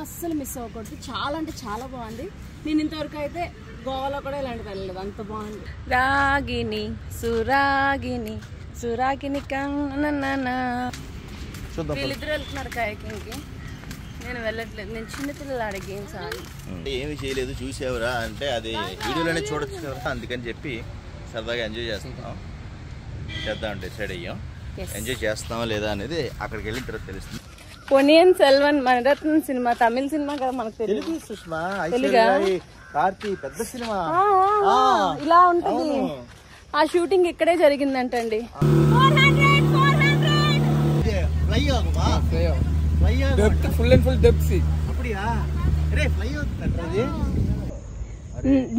అస్సలు మిస్ అవ్వకూడదు. చాలా అంటే చాలా బాగుంది. నేను ఇంతవరకు అయితే గోవాలో కూడా ఇలాంటిది వెళ్ళలేదు, అంత బాగుంది. రాగిని సురాగిని సురాగిని కన్నా వీళ్ళిద్దరు వెళ్తున్నారు కయాకింగ్కి. నేను వెళ్ళట్లేదు, నేను చిన్నపిల్లలు ఆడే గేమ్స్ ఆడి. ఏమి చేయలేదు, చూసేవరా అంటే అది వీడియోలోనే చూడొచ్చు కదా, అందుకని చెప్పి సరదాగా ఎంజాయ్ చేద్దాం డిసైడ్ అయ్యాం. ఎంజాయ్ చేస్తామా లేదా అనేది అక్కడికి వెళ్ళిన తర్వాత తెలుస్తుంది. పొన్నియిన్ సెల్వన్ మణిరత్నం సినిమా తమిళ సినిమా కదా, మనకు తెలుగు. సుష్మా కార్తీ పెద్ద సినిమా ఇలా ఉంటుంది. ఆ షూటింగ్ ఇక్కడే జరిగిందంటండి. ఫుల్ అండ్ ఫుల్ డెప్త్ सी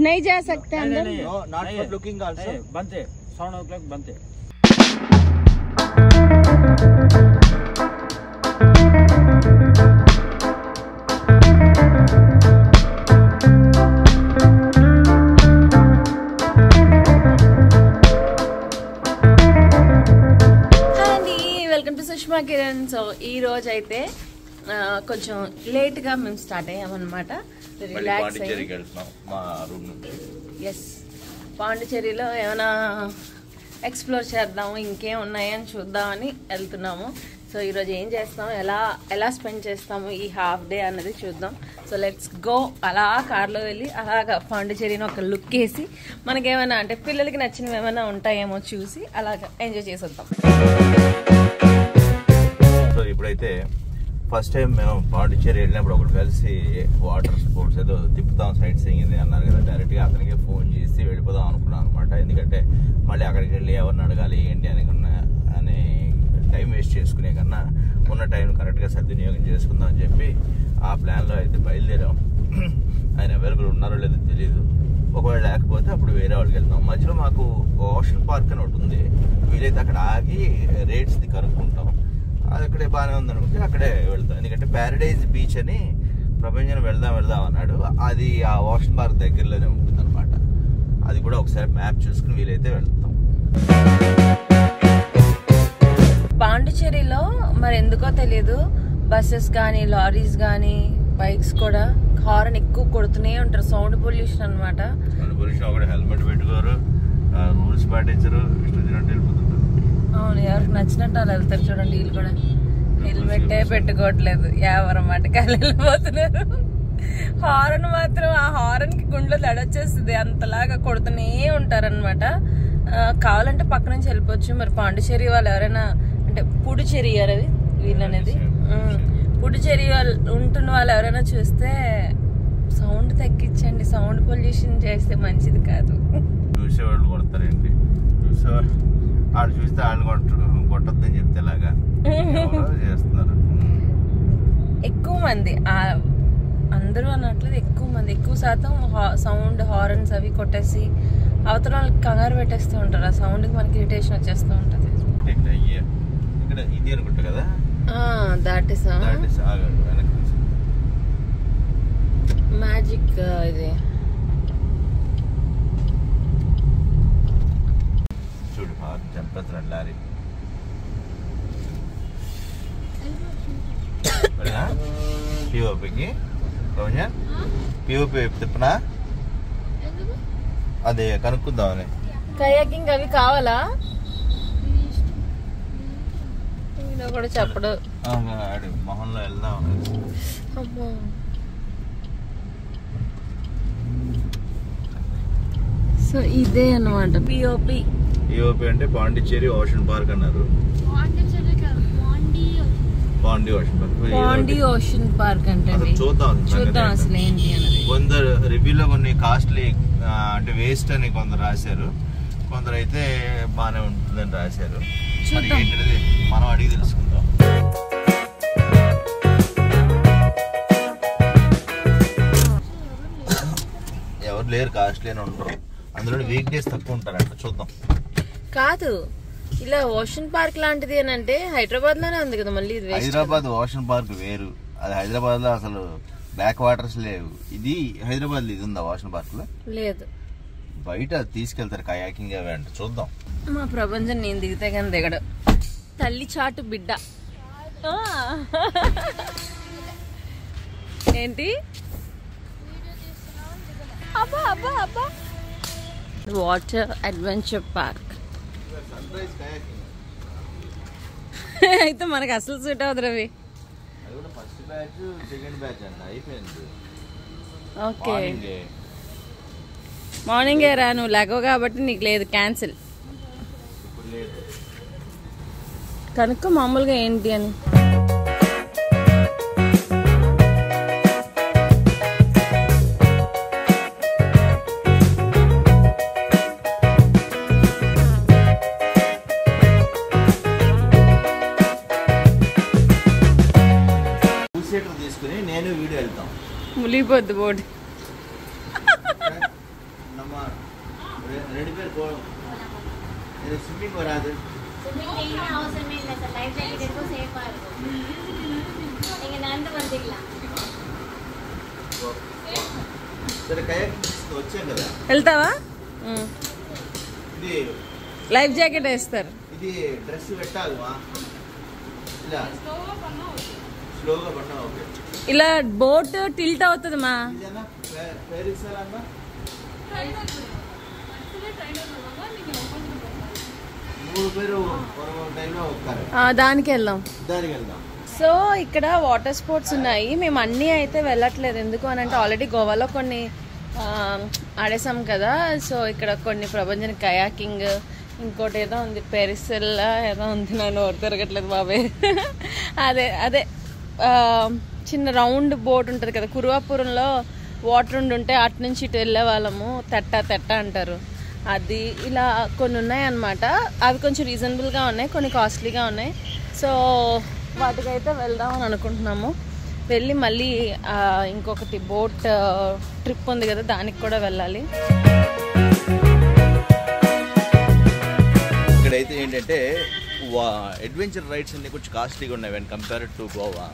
नहीं जा सकते अंदर, not for looking also बनते 7 o'clock बनते. Welcome to Sushma Kiran. So ఈ రోజు అయితే కొంచెం లేట్ గా మేము స్టార్ట్ అయ్యామన్నమాట. రిలాక్స్ ఎస్ పాండిచేరిలో ఏమైనా ఎక్స్ప్లోర్ చేద్దాము, ఇంకేం ఉన్నాయని చూద్దామని వెళ్తున్నాము. సో ఈరోజు ఏం చేస్తాం, ఎలా స్పెండ్ చేస్తాము ఈ హాఫ్ డే అన్నది చూద్దాం. So let's go. అలా కార్లో వెళ్ళి అలాగా పాండిచేరిని ఒక లుక్ వేసి మనకేమైనా అంటే పిల్లలకి నచ్చినవి ఏమైనా ఉంటాయేమో చూసి అలాగా ఎంజాయ్ చేసేద్దాం. సో ఇప్పుడైతే ఫస్ట్ టైం మేము పాండిచేరి వెళ్ళినప్పుడు ఒకటి కలిసి వాటర్ స్పోర్ట్స్ ఏదో తిప్పుతాం సైట్ సీయింగ్ అన్నారు కదా, డైరెక్ట్గా అతనికి ఫోన్ చేసి వెళ్ళిపోదాం అనుకున్నాం అనమాట. ఎందుకంటే మళ్ళీ అక్కడికి వెళ్ళి ఎవరిని అడగాలి ఏంటి అని టైం వేస్ట్ చేసుకునే కన్నా ఉన్న టైం కరెక్ట్గా సద్వినియోగం చేసుకుందాం అని చెప్పి ఆ ప్లాన్లో అయితే బయలుదేరాం. ఆయన అవైలబుల్ ఉన్నారో లేదో తెలియదు, ఒకవేళ లేకపోతే అప్పుడు వేరే వాళ్ళకి వెళ్తాం. మధ్యలో మాకు ఓషన్ పార్క్ అని ఒకటి ఉంది, వీలైతే అక్కడ ఆగి రేట్స్ది కనుక్కుంటాం. అది అక్కడే బాగానే ఉందనుకుంటే అక్కడే వెళ్తాం. ఎందుకంటే ప్యారడైజ్ బీచ్ అని ప్రపంచం వెళ్దాం అన్నాడు, అది ఆ ఓషన్ పార్క్ దగ్గరలోనే ఉంటుంది అనమాట. అది కూడా ఒకసారి మ్యాప్ చూసుకుని వీలైతే వెళ్తాం. పాండిచేరిలో మరి ఎందుకో తెలియదు, బస్సెస్ కానీ లారీస్ కానీ బైక్స్ కూడా హార్న్ ఎక్కువ కొడుతూనే ఉంటారు. సౌండ్ పొల్యూషన్ అనమాట. హెల్మెట్ పెట్టుకోరు, రూల్స్ పాటించరు, ఇష్టం వెళ్ళిపోతుంటారు. అవును, ఎవరికి నచ్చినట్టు వాళ్ళు వెళ్తారు. చూడండి, వీళ్ళు కూడా హెల్మెట్టే పెట్టుకోవట్లేదు, ఎవరి మటుకు వెళ్ళిపోతున్నారు. హారన్ మాత్రం ఆ హారన్ కి గుండెలో దడొచ్చేస్తుంది, అంతలాగా కొడుతూనే ఉంటారనమాట. కావాలంటే పక్క నుంచి వెళ్ళిపోవచ్చు. మరి పాండిచేరి వాళ్ళు ఎవరైనా అంటే పుడుచేరి అవి వీళ్ళనేది పుడుచేరి వాళ్ళు ఉంటున్న వాళ్ళు ఎవరైనా చూస్తే సౌండ్ తగ్గించండి, సౌండ్ పొల్యూషన్ చేస్తే మంచిది కాదు. చూసేవాళ్ళు కొడతారండి, చూసేవాళ్ళు వాళ్ళు చూస్తే వాళ్ళు కొట్టద్దని చెప్తే లాగా చేస్తున్నారు. ఎక్కువ మంది అందరూ అన్నట్లేదు, ఎక్కువ శాతం సౌండ్ హారన్స్ అవి కొట్టేసి అవతల వాళ్ళకి కంగారు పెట్టేస్తూ ఉంటారు. ఆ సౌండ్కి మనకి ఇరిటేషన్ వచ్చేస్తూ ఉంటుంది. ఇక్కడ ఇది అనుకుంటా కదా, దాట్ ఇస్ మ్యాజిక్. ఇది చూడు చంపేస్తున్నాడు లారీ. పిఓపికి పిఓపి తిప్పనా, అదే కనుక్కుందామని. కయాకింగ్ అవి కావాలా కూడా చెప్పడు. మొహంలో వెళ్దాం. సో ఇదే అన్నమాట పిఓపి. పిఓపి అంటే పాండిచేరి ఓషన్ పార్క్ అన్నారు. పాండి ఓషన్ పార్క్ అంటే చూద్దాం అసలు ఏంటి అన్నది. కొందరు రివ్యూలో కొన్ని కాస్ట్లీ అంటే వేస్ట్ అని కొందరు రాశారు, కొందరు అయితే బాగానే ఉంటుందని రాశారు. ఏంటనేది మనం అడిగి తెలుసుకుందాం. ఎవరు లేరు, కాస్ట్లీ అని ఉంటారు, అందులో వీక్ డేస్ తక్కువ ఉంటారంట. చూద్దాం. కాదు, ఇలా ఓషన్ పార్క్ లాంటిది అని అంటే హైదరాబాద్ లోనే ఉంది కదా. మళ్ళీ హైదరాబాద్ ఓషన్ పార్క్ వేరు, అది హైదరాబాద్ లో అసలు బ్యాక్ వాటర్స్ లేవు. ఇది హైదరాబాద్ లో ఇది ఉందా ఓషన్ పార్క్ లో? లేదు, బయట తీసుకెళ్తారు కయాకింగ్ అవి అంటే. చూద్దాం. మా ప్రపంచం నేను దిగితే కానీ దిగడు. తల్లి చాటు బిడ్డ. ఏంటి అబ్బా అబ్బా అబ్బా వాటర్ అడ్వెంచర్ పార్క్ అయితే మనకి అసలు సూట్ అవుతుంది రవి. ఓకే మార్నింగే రా, నువ్వు లెగవు కాబట్టి నీకు లేదు, క్యాన్సిల్. కనుక మామూలుగా ఏంటి అని తీసుకుని నేను వీడియో వెళ్తాం. ములిగిపోద్ది బోర్డు. ரெண்டு பேர் போறோம். இது ஸ்விம்மிங் வராது. ஸ்விம்மிங் நீங்க அவசியமே இல்ல சார். லைஃப் ஜாக்கெட் இருக்கும், சேஃபா இருக்கும். நீங்க நடந்து வந்துக்கலாம். సరే కయాక్ వచ్చాం కదా, వెళ్తావా? ఇది లైఫ్ జాకెట్ వేస్తారు. ఇది డ్రెస్ పెట్టాలివా? ఇలా స్లోగా పన్నా. ఓకే ఇలా బోట్ టిల్ట్ అవుతుంది మా. ఇదేనా పేరు ఇస్తారమ్మా? దానికి వెళ్దాం. దానికి వెళ్దాం. సో ఇక్కడ వాటర్ స్పోర్ట్స్ ఉన్నాయి. మేము అన్నీ అయితే వెళ్ళట్లేదు, ఎందుకు అని అంటే ఆల్రెడీ గోవాలో కొన్ని ఆడేసాం కదా. సో ఇక్కడ కొన్ని ప్రభంజన కయాకింగ్, ఇంకోటి ఏదో ఉంది పెరిసెల్ ఏదో ఉంది, నన్ను ఓడి తిరగట్లేదు బాబే. అదే అదే చిన్న రౌండ్ బోట్ ఉంటుంది కదా, కురువాపురంలో వాటర్ ఉంటే అటు నుంచి ఇటు వెళ్ళే వాళ్ళము, తెట్ట అంటారు అది. ఇలా కొన్ని ఉన్నాయి అన్నమాట. అవి కొంచెం రీజనబుల్గా ఉన్నాయి, కొన్ని కాస్ట్లీగా ఉన్నాయి. సో వాటికైతే వెళ్దామని అనుకుంటున్నాము. వెళ్ళి మళ్ళీ ఇంకొకటి బోట్ ట్రిప్ ఉంది కదా, దానికి కూడా వెళ్ళాలి. ఇక్కడైతే ఏంటంటే అడ్వెంచర్ రైడ్స్ అన్ని కొంచెం కాస్ట్లీగా ఉన్నాయి when compared to Goa.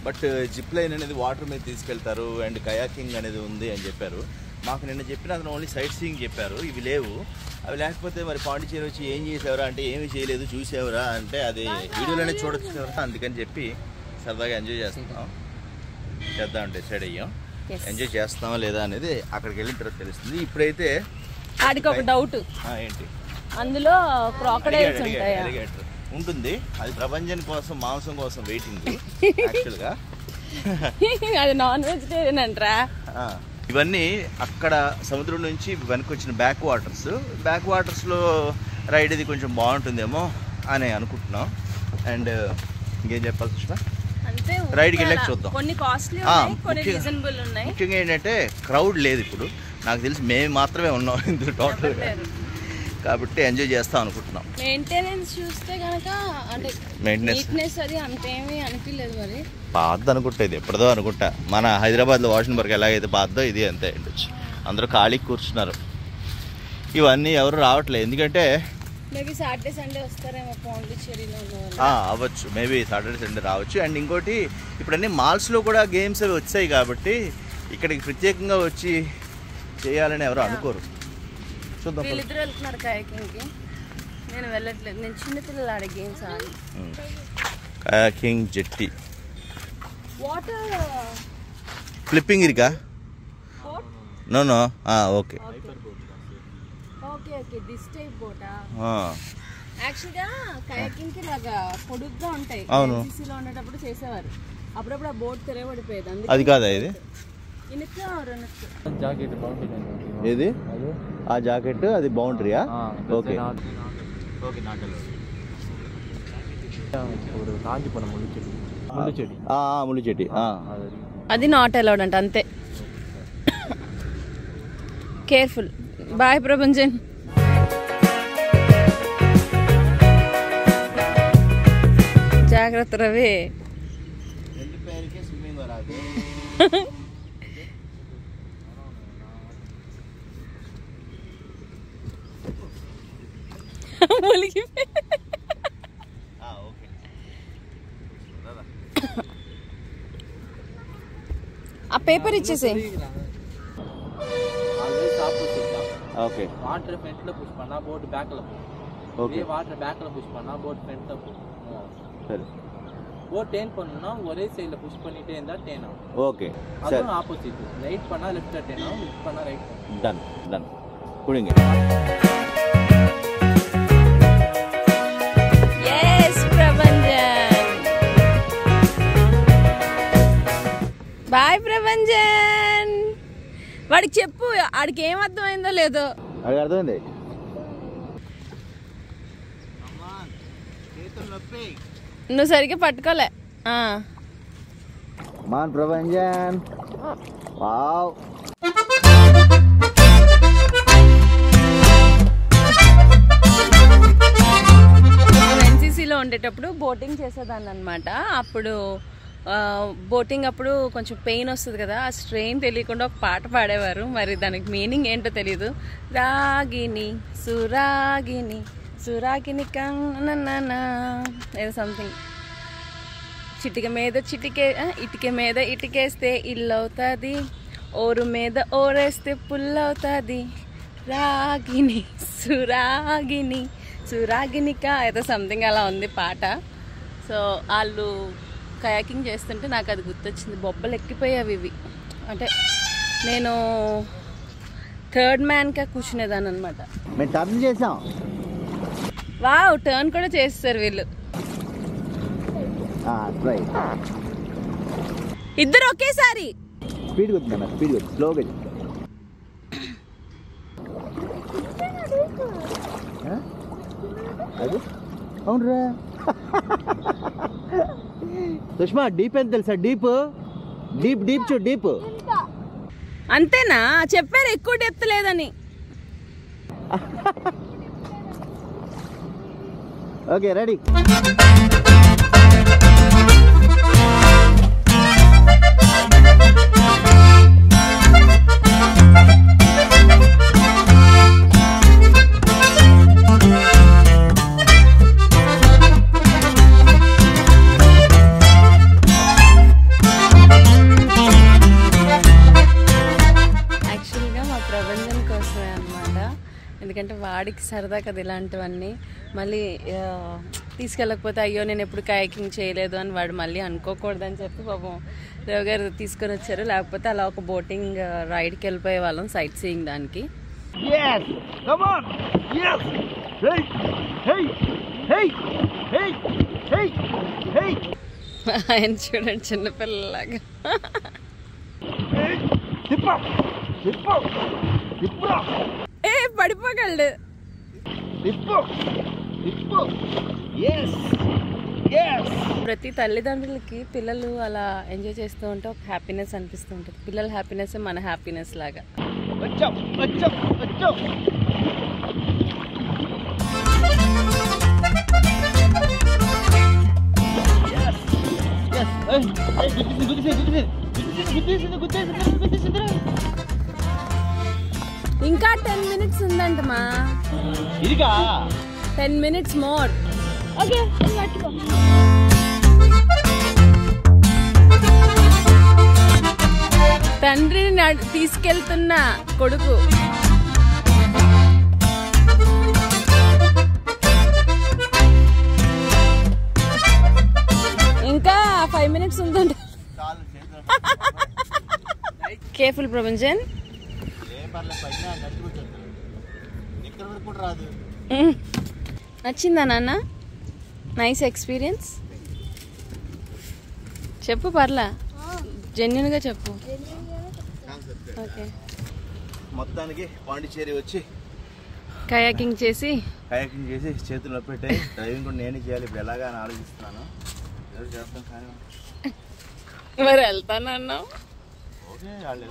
But zip line అనేది వాటర్ మీద తీసుకెళ్తారు అండ్ కయాకింగ్ అనేది ఉంది అని చెప్పారు. మాకు నిన్న చెప్పిన అతను ఓన్లీ సైట్ సీయింగ్ చెప్పారు, ఇవి లేవు. అవి లేకపోతే మరి పాండిచేరి వచ్చి ఏం చేసేవరా అంటే ఏమీ చేయలేదు, చూసేవరా అంటే అది వీడియోలోనే చూడొచ్చు కదా, అందుకని చెప్పి సరదాగా ఎంజాయ్ చేద్దాం డిసైడ్ అయ్యాం. ఎంజాయ్ చేస్తామా లేదా అనేది అక్కడికి వెళ్ళిన తర్వాత తెలుస్తుంది. ఇప్పుడైతే ఆడికి ఒక డౌట్ ఏంటి, అందులో క్రాకడైల్స్ ఉంటాయా? ఉంటుంది, అది ప్రపంచం కోసం మాంసం కోసం వెయిటింగ్ యాక్చువల్గా. అది నాన్ వెజిటేరియన్ అంటారా? ఇవన్నీ అక్కడ సముద్రం నుంచి వెనక్కి వచ్చిన బ్యాక్ వాటర్స్లో రైడ్ ఇది కొంచెం బాగుంటుందేమో అని అనుకుంటున్నాం. అండ్ ఇంకేం చెప్పాలి కృష్ణ, రైడ్కి వెళ్ళాక చూద్దాం. కొన్ని కాస్ట్లీ ఉన్నాయి, కొన్ని రీజనబుల్ ఉన్నాయి. ముఖ్యంగా ఏంటంటే క్రౌడ్ లేదు ఇప్పుడు, నాకు తెలిసి మేము మాత్రమే ఉన్నాం ఇందులో టోటల్, కాబట్టి ఎంజాయ్ చేస్తాం అనుకుంటున్నాం. మెయింటెనెన్స్ చూస్తే కనుక అంటే నీట్నెస్ అది అంతేమీ అనిపించలేదు. మరి పాత అనుకుంటా, ఇది ఎప్పుడదో అనుకుంటా. మన హైదరాబాద్లో వాషింగ్బర్గ్ ఎలాగైతే పాతదో ఇది అంతే ఉండొచ్చు. అందరూ ఖాళీకి కూర్చున్నారు. ఇవన్నీ ఎవరు రావట్లేదు, ఎందుకంటే మేబీ సాటర్డే సండే వస్తారేమో పాండిచేరిలో. అవ్వచ్చు, మేబీ సాటర్డే సండే రావచ్చు. అండ్ ఇంకోటి ఇప్పుడు అన్ని మాల్స్లో కూడా గేమ్స్ అవి వచ్చాయి కాబట్టి ఇక్కడికి ప్రత్యేకంగా వచ్చి చేయాలని ఎవరు అనుకోరు. చూద్దాం. వీళ్ళిద్దరు వెళ్తున్నారు కయాకింగ్కి, నేను వెళ్ళట్లేదు. నేను చిన్నపిల్లలు ఆడే గేమ్స్ ఆడి. కయాకింగ్, జెట్టి, వాటర్ ఫ్లిప్పింగ్ ఇరికా? No okay okay okay this type బోటా. యాక్చువల్గా కయాకింగ్ కి లాగా పొడుగ్గా ఉంటాయి. ఎన్సీసీలో ఉండేటప్పుడు చేసేవారు. అప్పుడప్పుడు ఆ బోట్ తిరగబడిపోయేది. అది కాదా ఇది? ఏది ఆ జాకెట్? అది బౌండరీయా? ఓకే ముళ్ళు చెట్టు అది నాట్ అలౌడ్ అంట, అంతే. కేర్ఫుల్. బాయ్ ప్రభంజన్. జాగ్రత్త రవి. ఆ పేపర్ ఇచ్చేసే. ఓకే వాటర్ ఫ్రంట్ లో పుష్ பண்ணா போட் பேக்ல போ. ஓகே வாட்டர் பேக்ல புஷ் பண்ணா போட் ஃப்ரண்ட்ல போ. சரி ஓ டேர்ன் பண்ணா ஒரே சைடுல புஷ் பண்ணிட்டே இருந்தா டேர்ன் ஆகும். ஓகே அது சார் ஆப்போசிட். ரைட் பண்ணா லெஃப்ட்ல டேர்ன் ஆகும், லெஃப்ட் பண்ணா ரைட் பண்ணும். டன் டன் குடிங்க. ఎస్ ప్రభంజన్. బాయ్ ప్రభంజన్. వాడికి చెప్పు ఆడికి ఏం అర్థమైందో లేదో. అది అర్థమైంది. నువ్వు సరిగ్గా పట్టుకోలే. మాన్ ప్రభంజన్ వావ్. ఎన్సీసీలో ఉండేటప్పుడు బోటింగ్ చేసేదాన్ని అనమాట. అప్పుడు బోటింగ్ అప్పుడు కొంచెం పెయిన్ వస్తుంది కదా, ఆ స్ట్రెయిన్ తెలియకుండా ఒక పాట పాడేవారు. మరి దానికి మీనింగ్ ఏంటో తెలియదు. రాగిని సురాగిని సురాగిని కన్నా ఏదో సంథింగ్. చిటిక మీద చిటికే ఇటుక మీద ఇటుకేస్తే ఇల్లు అవుతుంది, ఓరు మీద ఓరేస్తే పుల్లు అవుతుంది. రాగిని సురాగిని సురాగినిక ఏదో సంథింగ్ అలా ఉంది పాట. సో వాళ్ళు కయాకింగ్ చేస్తుంటే నాకు అది గుర్తొచ్చింది. బొబ్బలు ఎక్కిపోయావి ఇవి. అంటే నేను థర్డ్ మ్యాన్గా కూర్చునేదాన్ని అనమాట. మేము టర్న్ చేసాం. వావ్, టర్న్ కూడా చేస్తారు వీళ్ళు. ఇద్దరు ఒకేసారి స్పీడ్ వచ్చిందన్న, స్పీడ్ వచ్చి స్లోగా. అది అవునరా. సుష్మా డీప్ ఎంత తెలుసా? డీప్ డీప్ డీప్ చూ డీప్. అంతేనా? చెప్పారు ఎక్కువ డెప్త్ లేదని. Okay ready. ఎందుకంటే వాడికి సరదా కదా ఇలాంటివన్నీ. మళ్ళీ తీసుకెళ్ళకపోతే అయ్యో నేను ఎప్పుడు కయాకింగ్ చేయలేదు అని వాడు మళ్ళీ అనుకోకూడదని చెప్పి పాపం దేవ్ గారు తీసుకొని వచ్చారు. లేకపోతే అలా ఒక బోటింగ్ రైడ్కి వెళ్ళిపోయే వాళ్ళం సైట్ సీయింగ్ దానికి. ఆయన చూడండి చిన్నపిల్లలాగా. ఏ పడిపోగలడు. ప్రతి తల్లిదండ్రులకి పిల్లలు అలా ఎంజాయ్ చేస్తూ ఉంటే ఒక హ్యాపీనెస్ అనిపిస్తూ ఉంటుంది. పిల్లల హ్యాపీనెస్ మన హ్యాపీనెస్ లాగా. ఇంకా 10 minutes ఉందంటమా. 10 minutes more. ఓకే తండ్రిని తీసుకెళ్తున్న కొడుకు. ఇంకా 5 minutes ఉందంట. కేర్ఫుల్ ప్రభంజన్. నచ్చిందా నాన్న? Nice experience. చెప్పు పర్లా, జెన్యున్ గా చెప్పు. ఓకే. మొత్తానికి పాండిచేరి వచ్చి కయాకింగ్ చేసి చేతుల్లో పెట్టాయి. డ్రైవింగ్ కూడా నేనే చేయాలి ఇప్పుడు ఎలాగా అని ఆలోచిస్తున్నాను. చేస్తాను కానీ మరి వెళ్తానన్నావు. ఓకే వాళ్ళు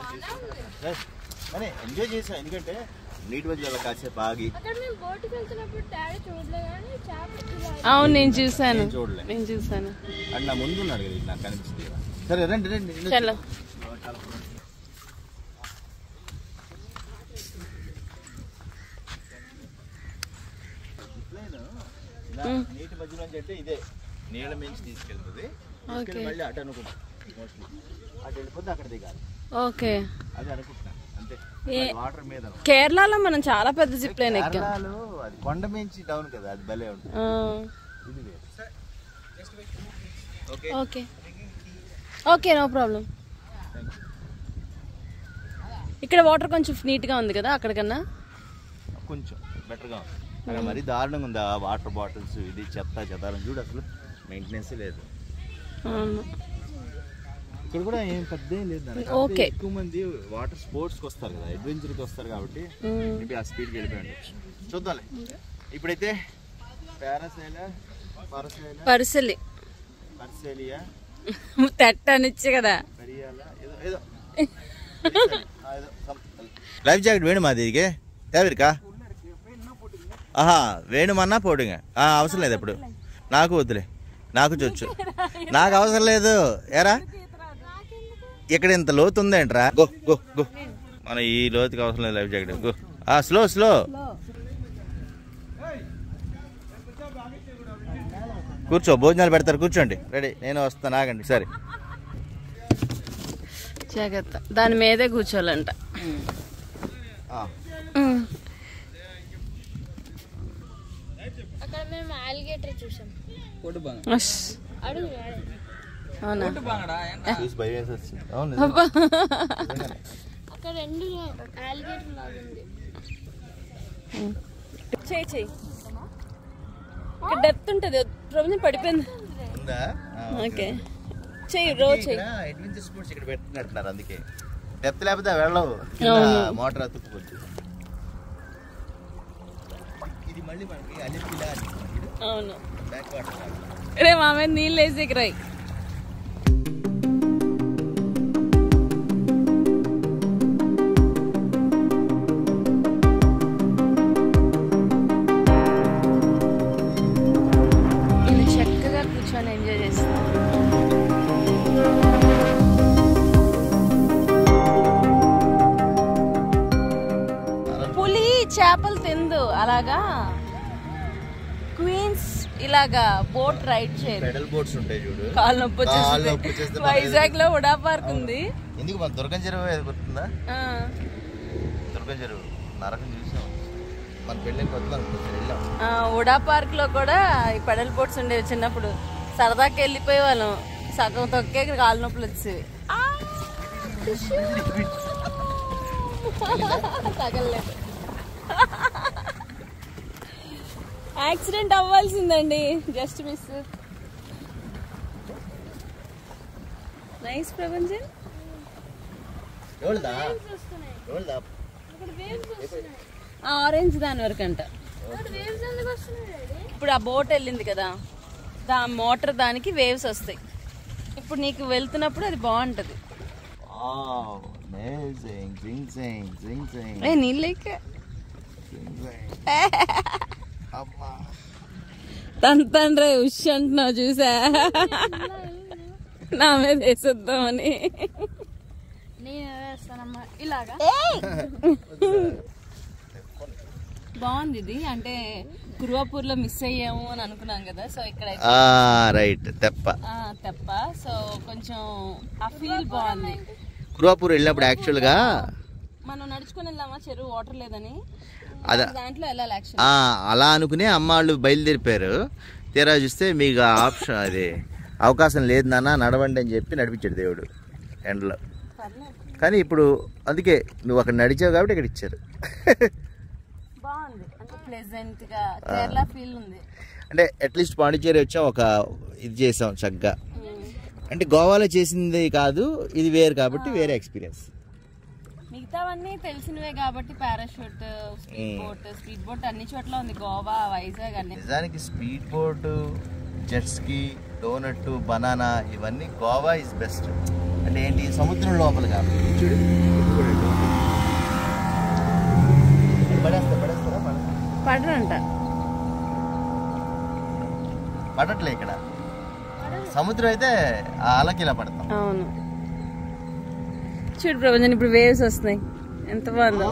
కానీ ఎంజాయ్ చేసాం. ఎందుకంటే నీటి మధ్యలో కాసేపు ఆగి. అవును నేను చూసాను. అండ్ నా ముందు ఉన్నాడు కదా, నాకు కనిపిస్తుంది కదా. సరే రండి రండి. చలో. నీటి మధ్యలో అంటే ఇదే నీళ్ళ మించి తీసుకెళ్తుంది. మళ్ళీ అటు అనుకుంటా మోస్ట్లీ అటు వెళ్ళిపోతే అక్కడ దిగాలి. ఓకే అది అనుకుంటున్నాను అంతే. వాటర్ మీద కేరళలో మనం చాలా పెద్ద జిప్ లైన్ ఎక్కాం. అది కొండ మించి డౌన్ కదా, అది భలే ఉంటుంది. Okay okay, no problem. ఇక్కడ వాటర్ కొంచెం నీట్గా ఉంది కదా అక్కడికన్నా, కొంచెం బెటర్గా ఉంది. అక్కడ మరీ దారుణంగా ఉంది ఆ వాటర్ బాటిల్స్, ఇది చెత్త చెదారం చూడు, అసలు మెయింటెనెన్స్ లేదు. ఇక్కడ కూడా ఏం పెద్ద ఏం లేదు. ఓకే, ఎక్కువ మంది వాటర్ స్పోర్ట్స్కి వస్తారు కదా, అడ్వెంచర్కి వస్తారు కాబట్టి మేబీ ఆ స్పీడ్కి వెళ్ళిపోయాడు. చూద్దాంలే. ఇప్పుడైతే పర్సెలియా తెట్టనిచ్చి కదా ఏదో లైఫ్ జాకెట్ వేణుమా దీనికి ఎవరికా? ఆహా, వేణుమన్నా పోడుగా అవసరం లేదు ఇప్పుడు. నాకు వద్దులే, నాకు చొచ్చు, నాకు అవసరం లేదు. ఏరా ఇక్కడ ఇంత లోతు ఉందేంట్రా? గో గో గో, మన ఈ లోతుకి అవసరం లేదు life jacket. Go slow slow. కూర్చో, భోజనాలు పెడతారు, కూర్చోండి. రెడీ, నేను వస్తాను, ఆగండి. సరే, జాగ్రత్త, దాని మీదే కూర్చోవాలంట. అక్కడ మేము ఆలిగేటర్ చూసాం. అక్కడ 2 ఆలిగేటర్ లాగా ఉంది. చెయ్యి డెప్త్ ఉంటుంది, ప్రొవిజన్ పడిపోయింది. ఓకే, చెయ్యి రోజు చెయ్యి. అడ్వెంచర్ స్పోర్ట్స్ ఇక్కడ పెట్టినట్టున్నారు, అందుకే డెప్త్ లేకపోతే వెళ్ళవు, మోటార్ అతుక్కుపోతుంది. ఇది మళ్ళీ మనకి అలిపిలా. అవును, రే మామే నీళ్ళు వేసి ఎగిరాయి. చక్కగా కూర్చొని ఎంజాయ్ చేస్తాను. పులి చేపలు తిందు, అలాగా క్వీన్స్ ఇలాగా బోట్ రైడ్ చేయరు. పెడల్ బోట్స్ ఉంటాయి చూడు, కాలు నొప్పి వచ్చేస్తుంది. వైజాగ్ లో ఉడా పార్క్ ఉంది. ఎందుకు మన దుర్గం చెరువు గుర్తుందా? దుర్గం చెరువు నరకం చూసాం మన పెళ్ళికి వెళ్ళాం. ఉడా పార్క్ లో కూడా ఈ పెడల్ బోట్స్ ఉండేవి. చిన్నప్పుడు సరదాకి వెళ్ళిపోయే వాళ్ళం, సగం తొక్కే కాలు నొప్పులు వచ్చేవి. తగలేదు, యాక్సిడెంట్ అవ్వాల్సిందండి, జస్ట్ మిస్. నైస్ ప్రపంచం. ఆరెంజ్ దాని వరకు అంట. ఇప్పుడు ఆ బోట్ వెళ్ళింది కదా, మోటార్ దానికి వేవ్స్ వస్తాయి. ఇప్పుడు నీకు వెళ్తున్నప్పుడు అది బాగుంటది. నీళ్ళకి తండ్రి ఉష్ అంటున్నావు చూసా, నా మీద వేసేద్దామని. బాగుంది ఇది, అంటే కురువాపూర్ లో మిస్ అయ్యాము అని అనుకున్నాం కదా, సో ఇక్కడ రైట్ తెప్ప. సో కొంచెం ఆ ఫీల్ బాగుంది. కురువాపూర్ వెళ్ళినప్పుడు యాక్చువల్ గా మనం నడుచుకుని వెళ్ళామా, చెరువు వాటర్ లేదని, దాంట్లో వెళ్ళాలి యాక్చువల్. అలా అనుకుని అమ్మ వాళ్ళు బయలుదేరిపోయారు. తీరా చూస్తే మీకు ఆప్షన్ అది అవకాశం లేదు నాన్న, నడవండి అని చెప్పి నడిపించాడు దేవుడు ఎండలో. కానీ ఇప్పుడు అందుకే నువ్వు అక్కడ నడిచావు కాబట్టి ఇక్కడ ఇచ్చారు. బాగుంది, అంటే ప్లెజెంట్ గా కేరళ ఫీల్ ఉంది. అంటే అట్లీస్ట్ పాండిచేరి వచ్చాం, ఒక ఇది చేసాం చక్కగా. అంటే గోవాలో చేసింది కాదు, ఇది వేరు కాబట్టి వేరే ఎక్స్పీరియన్స్. మిగతావన్నీ తెలిసినవే కాబట్టి పారాషూట్, స్పీడ్ బోట్ అన్ని చోట్ల ఉంది, గోవా, వైజాగ్ అన్ని. నిజానికి speed boat, jet ski, donut, banana ఇవన్నీ గోవా ఇస్ బెస్ట్. అంటే ఏంటి, సముద్రం లోపల కాబట్టి చూడు. పడరంట, పడట్లే ఇక్కడ. సముద్రం అయితే అలకి ఇలా పడతాం. అవును, చూడు ప్రపంచం ఇప్పుడు వేవ్స్ వస్తున్నాయి, ఎంత బాగుందో.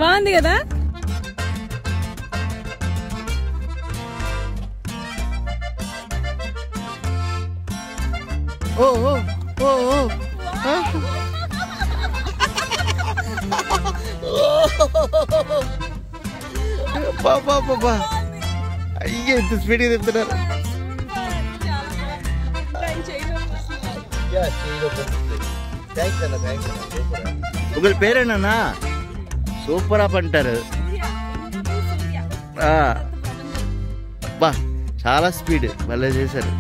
బాగుంది కదా. అయ్యో ఎంత స్పీడ్గా తిప్పుతున్నారు. ఒకరి పేరేనా సూపర్ అప్ అంటారు. బా చాలా స్పీడ్ భలే చేశారు.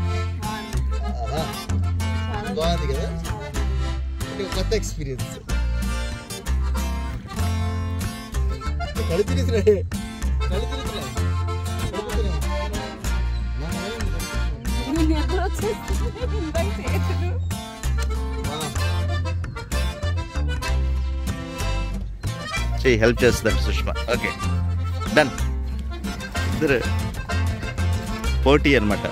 బాగుంది కదా, కొత్త ఎక్స్పీరియన్స్. కళ్ళు తిరుగుతున్నాయి. హెల్ప్ చేస్తుందంట సుష్మా. Okay done. ఇద్దరు పోటీ అనమాట.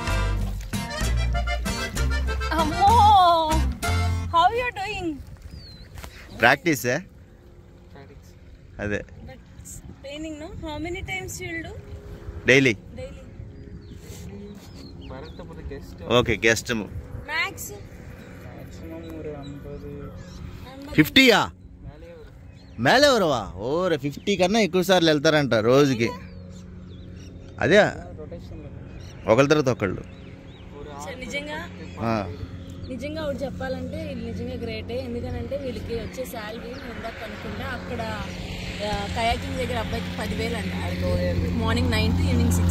ప్రాక్టీస్ అదే డైలీ. ఓకే గెస్ట్ 50యా మేలే ఎవరవా? ఓరే 50 కన్నా ఎక్కువ సార్లు వెళ్తారంట రోజుకి. అదే ఒకళ్ళ తర్వాత ఒకళ్ళు. నిజంగా ఒకటి చెప్పాలంటే వీళ్ళు నిజంగా గ్రేటే. ఎందుకనంటే వీళ్ళకి వచ్చే శాలరీ ఇందాక అనుకుంటే అక్కడ కయాకింగ్ దగ్గర అబ్బాయికి 10,000 అంట. Morning 9 to evening 6.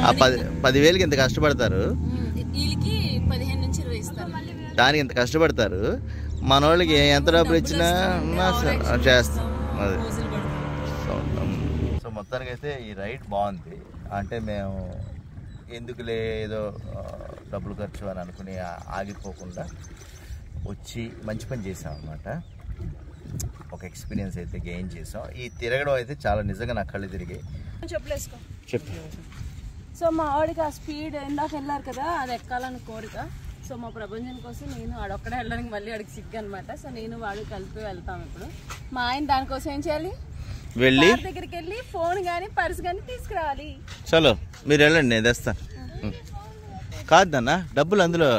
ఆ 10,000కి ఎంత కష్టపడతారు. వీళ్ళకి 15 నుంచి 20 ఇస్తారు. దానికి ఎంత కష్టపడతారు. మన వాళ్ళకి ఎంత డబ్బులు ఇచ్చినా చేస్తాం. అదే సో మొత్తానికి అయితే ఈ రైడ్ బాగుంది. అంటే మేము ఎందుకులే ఏదో డబ్బులు ఖర్చు అని అనుకుని ఆగిపోకుండా వచ్చి మంచి పని చేసాం అన్నమాట. ఒక ఎక్స్పీరియన్స్ అయితే గెయిన్ చేసాం. ఈ తిరగడం అయితే చాలా నిజంగా నాకు కళ్ళు తిరిగి. చెప్పలేసుకో చెప్పు. సో మా ఆవిడకి ఆ స్పీడ్ ఇందాక వెళ్ళారు కదా, అది ఎక్కాలని కోరిక. సో మా ప్రభంజన్ కోసం నేను ఆడొక్కడే వెళ్ళడానికి మళ్ళీ ఆడికి సిగ్గు అనమాట. సో నేను వాడు కలిపి వెళ్తాం. ఇప్పుడు మా ఆయన దానికోసం ఏం చేయాలి, వెళ్ళి దగ్గరికి వెళ్ళి ఫోన్ కానీ పర్స్ కానీ తీసుకురావాలి. చలో మీరు వెళ్ళండి, నేను తెస్తాను. కాదన్న డబ్బులు అందులో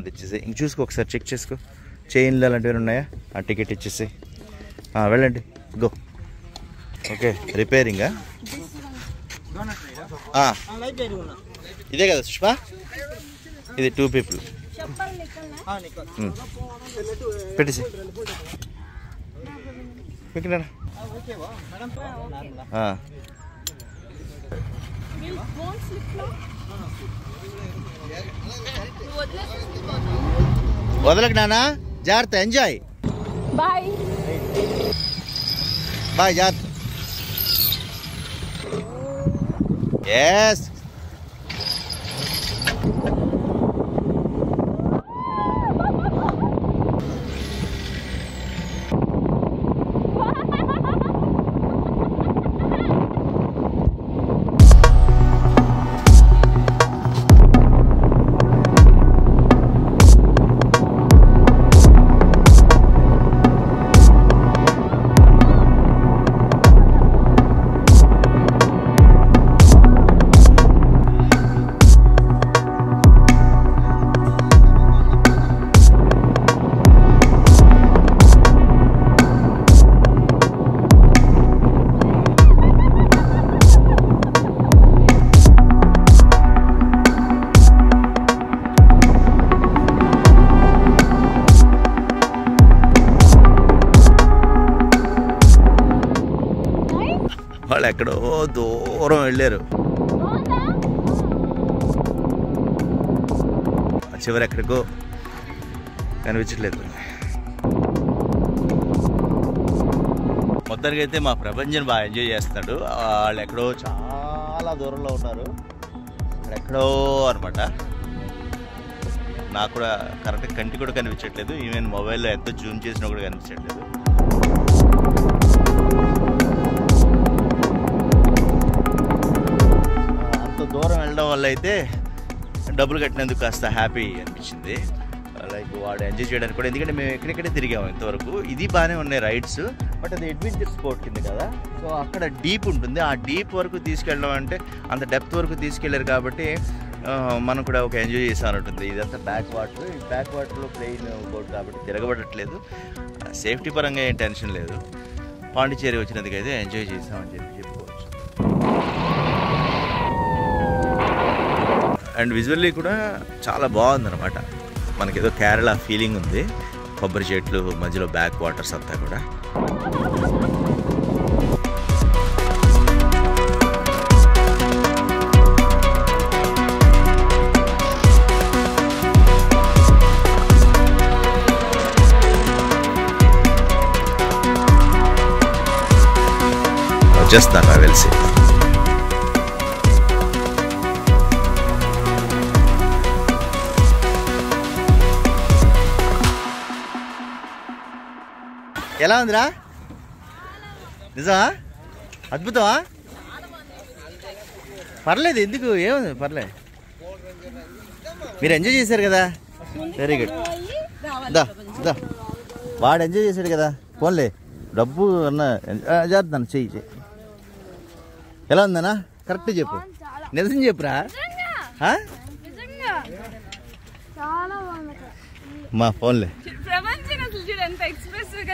తెచ్చేసి ఇంక చూసుకో, ఒకసారి చెక్ చేసుకో. చైన్లు అలాంటివి ఉన్నాయా, ఆ టికెట్ ఇచ్చేసి వెళ్ళండి. గో. ఓకే రిపేరింగా ఇదే కదా సుష్మా, ఇది 2 people. పెట్టేసి వదలకు నానా, జాగ్రత్త. ఎంజాయ్. బాయ్ బాయ్, జాగ్రత్త. ఎస్ వాళ్ళు ఎక్కడో దూరం వెళ్ళారు. చివరి ఎక్కడికో కనిపించట్లేదు. మొత్తానికి అయితే మా ప్రపంచం బాగా ఎంజాయ్ చేస్తున్నాడు. వాళ్ళు ఎక్కడో చాలా దూరంలో ఉన్నారు, ఎక్కడో అనమాట. నాకు కూడా కరెక్ట్గా కంటి కూడా కనిపించట్లేదు. ఈవెన్ మొబైల్లో ఎంత జూమ్ చేసినా కూడా కనిపించట్లేదు. దూరం వెళ్ళడం వల్ల అయితే డబ్బులు కట్టినందుకు కాస్త హ్యాపీ అనిపించింది. లైక్ వాడు ఎంజాయ్ చేయడానికి కూడా. ఎందుకంటే మేము ఎక్కడెక్కడే తిరిగాము ఇంతవరకు. ఇది బాగానే ఉన్నాయి రైడ్స్, బట్ అది అడ్వెంచర్ స్పోర్ట్ కింద కదా. సో అక్కడ డీప్ ఉంటుంది. ఆ డీప్ వరకు తీసుకెళ్ళడం అంటే అంత డెప్త్ వరకు తీసుకెళ్ళారు కాబట్టి మనం కూడా ఒక ఎంజాయ్ చేసాను ఉంటుంది. ఇదంతా బ్యాక్ వాటర్. ఈ బ్యాక్ వాటర్లో ప్లెయిన్ బోట్ కాబట్టి తిరగబడట్లేదు. సేఫ్టీ పరంగా ఏం టెన్షన్ లేదు. పాండిచ్చేరి వచ్చినందుకైతే ఎంజాయ్ చేసామని చెప్పుకోవచ్చు. అండ్ విజువల్లీ కూడా చాలా బాగుందన్నమాట. మనకేదో కేరళ ఫీలింగ్ ఉంది. కొబ్బరి చెట్లు మధ్యలో బ్యాక్ వాటర్స్ అంతా కూడా. వచ్చేస్తాను నాకు తెలిసి. ఎలా ఉందిరా? నిజమా? అద్భుతమా? పర్లేదు, ఎందుకు ఏముంది, పర్లేదు. మీరు ఎంజాయ్ చేశారు కదా, వెరీ గుడ్. దా వాడు ఎంజాయ్ చేశాడు కదా, పోన్లే. డబ్బు అన్న చేద్దాను, చెయ్యి. ఎలా ఉందన్నా? కరెక్ట్ చెప్పు, నిజం చెప్పురా. మా ఫోన్లే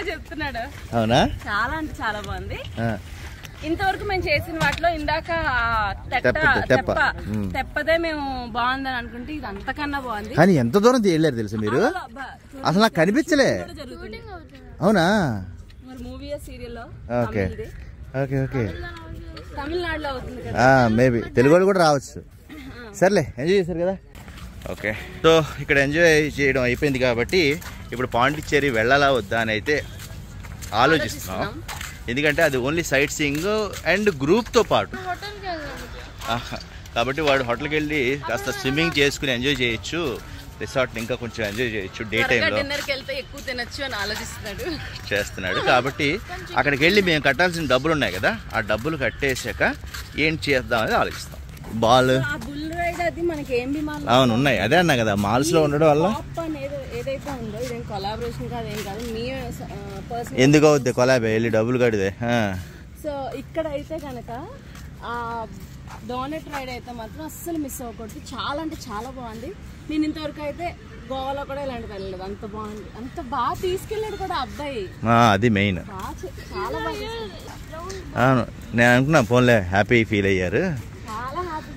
చెప్తున్నాడు. అవునా? చాలా అంటే చాలా బాగుంది. ఇంతవరకు మేము చేసిన వాటిలో ఇందాక తెప్పదే మేము బాగుందని అనుకుంటే ఇది అంతకన్నా బాగుంది. కానీ ఎంత దూరం వెళ్ళారు తెలుసా మీరు? అసలు నాకు కనిపించలే. అవునా? మూవీ సీరియల్లో. Okay okay okay. తమిళనాడులో అవుతుంది కదా, మేబీ తెలుగు వాళ్ళు కూడా రావచ్చు. సర్లే, ఎంజాయ్ చేశారు కదా. ఓకే, సో ఇక్కడ ఎంజాయ్ చేయడం అయిపోయింది కాబట్టి ఇప్పుడు పాండిచ్చేరి వెళ్ళాలా వద్దా అని అయితే ఆలోచిస్తున్నాం. ఎందుకంటే అది ఓన్లీ సైట్ సీయింగ్ అండ్ గ్రూప్తో పాటు కాబట్టి వాడు హోటల్కి వెళ్ళి కాస్త స్విమ్మింగ్ చేసుకుని ఎంజాయ్ చేయొచ్చు, రిసార్ట్ని ఇంకా కొంచెం ఎంజాయ్ చేయొచ్చు, డే టైంలో చేస్తున్నాడు. కాబట్టి అక్కడికి వెళ్ళి మేము కట్టాల్సిన డబ్బులు ఉన్నాయి కదా, ఆ డబ్బులు కట్టేసాక ఏం చేద్దాం అనేది ఆలోచిస్తాం. బాల్ అవును ఉన్నాయి, అదే అన్నా కదా, మాల్స్ లో ఉండడం వల్ల. ఎందుకు అవుద్ది కొలాబే, వెళ్ళి డబ్బులు కడితే. సో ఇక్కడ అయితే కనుక డోనట్ రైడ్ అయితే మాత్రం అస్సలు మిస్ అవ్వకూడదు. చాలా అంటే చాలా బాగుంది. నేను ఇంతవరకు అయితే గోవాలో కూడా ఇలాంటి వెళ్ళలేదు, అంత బాగుంది. అంత బాగా తీసుకెళ్ళాడు కూడా అబ్బాయి, అది మెయిన్. చాలా బాగా. అవును, నేను అనుకున్నా ఫోన్లే హ్యాపీ ఫీల్ అయ్యారు. చాలా హ్యాపీ.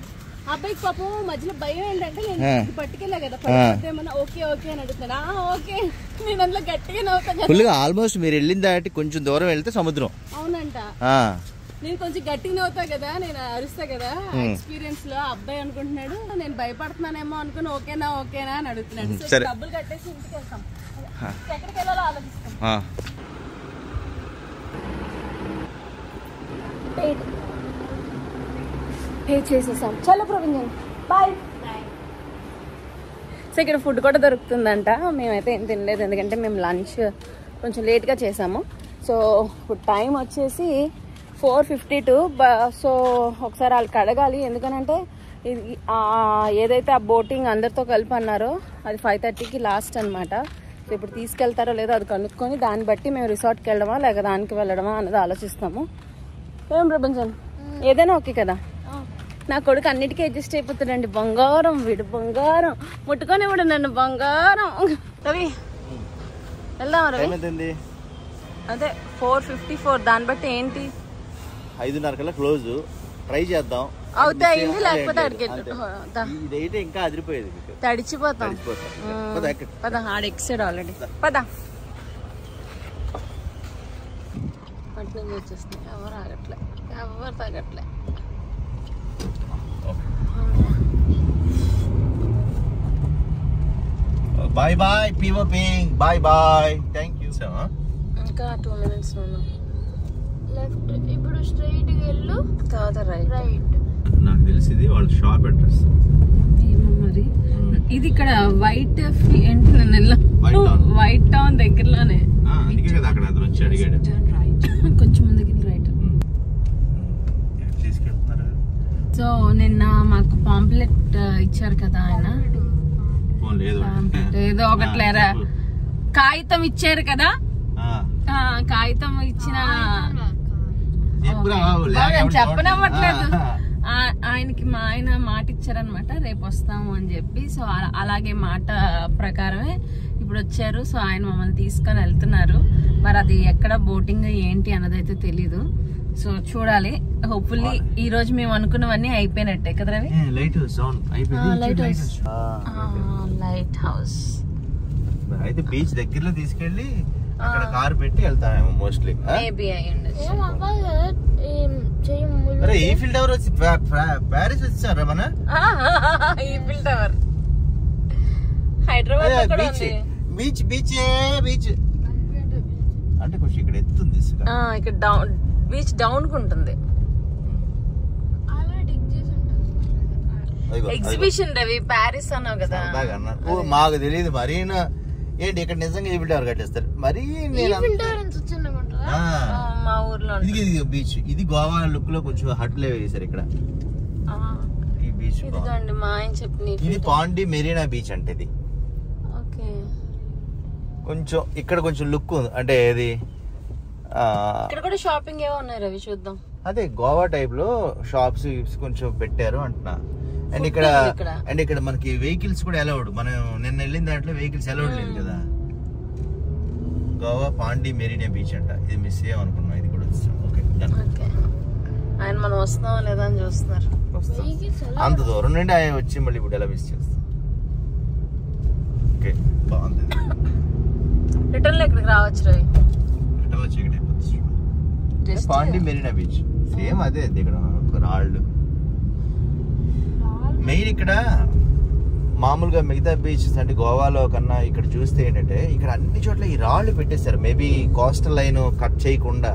అబ్బాయికి పాపం మధ్యలో భయం ఏంటంటే నేను పట్టుకెళ్ళా కదా, పట్టుకేమన్నా ఓకే ఓకే అని అడుగుతాను. ఓకే, నేను అందులో గట్టిగా నవ్వుతా. ఫుల్గా ఆల్మోస్ట్ మీరు వెళ్ళిన దాటి కొంచెం దూరం వెళ్తే సముద్రం. అవునంట, నేను కొంచెం గట్టిగా నవ్వుతా కదా, నేను అరుస్తా కదా. ఎక్స్పీరియన్స్ లో అబ్బాయి అనుకుంటున్నాడు నేను భయపడుతున్నానేమో అనుకుని ఓకేనా ఓకేనా అని అడుగుతున్నాడు. సో డబ్బులు కట్టేసి ఇంటికి వెళ్తాం, ఎక్కడికి వెళ్ళాలో ఆలోచిస్తాం. పే చేసేసాం. చలో ప్రవీణ్, బాయ్. సో ఇక్కడ ఫుడ్ కూడా దొరుకుతుందంట. మేమైతే ఏం తినలేదు, ఎందుకంటే మేము లంచ్ కొంచెం లేట్గా చేసాము. సో ఇప్పుడు టైం వచ్చేసి 4:52. సో ఒకసారి వాళ్ళకి అడగాలి, ఎందుకనంటే ఏదైతే ఆ బోటింగ్ అందరితో కలిపి అన్నారో అది 5:30కి లాస్ట్ అనమాట. సో ఇప్పుడు తీసుకెళ్తారో లేదో అది కనుక్కొని దాన్ని బట్టి మేము రిసార్ట్కి వెళ్ళడమా లేక దానికి వెళ్ళడమా అన్నది ఆలోచిస్తాము. ఏం ప్రపంచం, ఏదైనా ఓకే కదా. నా కొడుకు అన్నిటికీ అడ్జస్ట్ అయిపోతాడండి. బంగారం, వీడు బంగారం, ముట్టుకొని ఇవ్వడు నన్ను బంగారం. రవి వెళ్దాం రవి. అదే 4:54, దాన్ని బట్టి ఏంటి 5:30 కల్లా క్లోజ్. ట్రై చేద్దాం, అవుతే అయింది, లేకపోతే అడిగి ఇంకా అదిరిపోయేది, తడిచిపోతాం. పద, ఆడ ఎక్సాడు ఆల్రెడీ. పద, అట్లా వచ్చేస్తాయి. ఎవరు ఆగట్లే, ఎవరు తాగట్లే. బాయ్ బాయ్ పీవో పింగ్, బాయ్ బాయ్, థ్యాంక్ యూ. ఇంకా 2 minutes లెఫ్ట్. ఇప్పుడు స్ట్రైట్ గా వెళ్ళు, తర్వాత రైట్. నాకు తెలిసింది వాళ్ళ షాప్ అడ్రస్ ఏమో మరి. ఇది ఇక్కడ వైట్ ఏంటి, వైట్ టౌన్ దగ్గరలోనే. అందుకే కదా అక్కడ అతను వచ్చి అడిగాడు. కొంచెం ముందుకి రైట్. తీసుకెళ్తున్నారు. సో నిన్న మాకు పాంప్లెట్ ఇచ్చారు కదా ఆయన, ఏదో ఒకట్లేరా కాగితం ఇచ్చారు కదా, కాగితం ఇచ్చిన చెప్పనవ్వట్లేదు. ఆయనకి మా ఆయన మాట ఇచ్చారనమాట, రేపు వస్తాము అని చెప్పి. సో అలాగే మాట ప్రకారమే ఇప్పుడు వచ్చారు. సో ఆయన మమ్మల్ని తీసుకొని వెళ్తున్నారు. మరి అది ఎక్కడ బోటింగ్ ఏంటి అన్నదైతే తెలీదు. సో చూడాలి. హోప్ఫుల్లీ ఈ రోజు మేము అనుకున్నవన్నీ అయిపోయినట్టే కదా Ravi. Light house light house అయితే బీచ్ దగ్గరలో తీసుకెళ్లి అక్కడ కారు పెట్టి వెళ్తామేమో మోస్ట్లీ. మేబీ అయి ఉండొచ్చు. అరే ఈఫిల్ టవర్ వచ్చి ప్యారిస్ వచ్చారా మన ఈఫిల్ టవర్ హైదరాబాద్ లో కూడా ఉంది. బీచ్ బీచ్ బీచ్ అంటే కొంచెం ఇక్కడ ఎత్తుంది ఇక్కడ డౌన్ బీచ్ డౌన్ కు ఉంటుంది. ఎగ్జిబిషన్ రవి ప్యారిస్ అన్నావు కదా. మాకు తెలియదు మరీనా ఏంటి ఇక్కడ నిజంగా ఈఫిల్ టవర్ కట్టేస్తారు మరి. మా ఊర్లో ఇది బీచ్, ఇది గోవా లుక్ లో కొంచెం హట్లే వేసారు ఇక్కడ ఈ బీచ్. ఇదిగోండి మా ఆయన చెప్పిన ఇది పాండి మెరీనా బీచ్ అంటే ఇది. ఓకే కొంచెం ఇక్కడ కొంచెం లుక్ ఉంది అంటే ఇది ఇక్కడ కూడా షాపింగ్ ఏవో ఉన్నాయి రవి చూద్దాం. అదే గోవా టైప్ లో షాప్స్ కొంచెం పెట్టారు అంటున్నా. అండ్ ఇక్కడ మనకి వెహికల్స్ కూడా అలౌడ్. మనం నిన్న వెళ్ళిన దాంట్లో వెహికల్స్ అలౌడ్ లేదు కదా. గోవా పాండి మెరీనా బీచ్ అంట. ఇది మిస్ అయ్యామనుకున్నాం. ఇది కూడా వచ్చాం. ఓకే ఆయన మనం వస్తున్నావా లేదా అని చూస్తున్నారు. అంత దూరం నుండి ఆయన వచ్చి మళ్ళీ ఇప్పుడు ఎలా మిస్ చేస్తాం. ఓకే బాగుంది. రిటర్న్ లో ఇక్కడికి రావచ్చు రవి. రిటర్న్ లో చీకటి అయిపోతుంది. పాండి మెరీనా బీచ్ సేమ్ అదే. ఇక్కడ రాళ్ళు మెయిన్. ఇక్కడ మామూలుగా మిగతా బీచెస్ అంటే గోవాలో కన్నా ఇక్కడ చూస్తే ఏంటంటే ఇక్కడ అన్ని చోట్ల ఈ రాళ్ళు పెట్టేశారు. మేబీ కోస్టల్ లైన్ కట్ చేయకుండా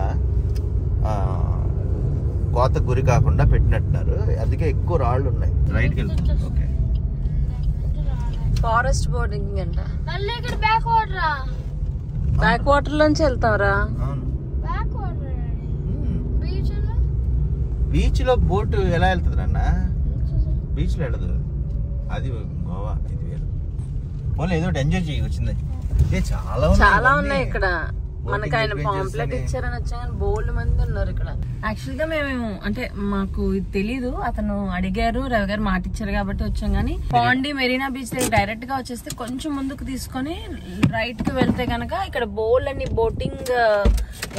కోత గురి కాకుండా పెట్టినట్టున్నారు. అందుకే ఎక్కువ రాళ్ళు ఉన్నాయి. రైట్ కి వెళ్తుంది. ఓకే ఫారెస్ట్ బోర్డింగ్ అంట. బ్యాక్ వాటర్ లోంచి వెళ్తావరా? బీచ్ లో బోట్ ఎలా వెళ్తుంది అన్న? బీచ్ లో వెళ్ళదు అది. గోవా ఇది వేరు. పోలే ఏదో ఎంజాయ్ చేయి వచ్చింది. చాలా ఉన్నాయి ఇక్కడ. మనకు ఆయన పాంప్లెట్ ఇచ్చారని వచ్చా కానీ బోల్డ్ మంది ఉన్నారు ఇక్కడ. యాక్చువల్ గా మేము అంటే మాకు ఇది తెలీదు. అతను అడిగారు, రవి గారు మాట ఇచ్చారు కాబట్టి వచ్చాం. కానీ పాండి మెరీనా బీచ్ దగ్గర డైరెక్ట్ గా వచ్చేస్తే కొంచెం ముందుకు తీసుకొని రైట్ కి వెళ్తే గనక ఇక్కడ బోల్డ్ అని బోటింగ్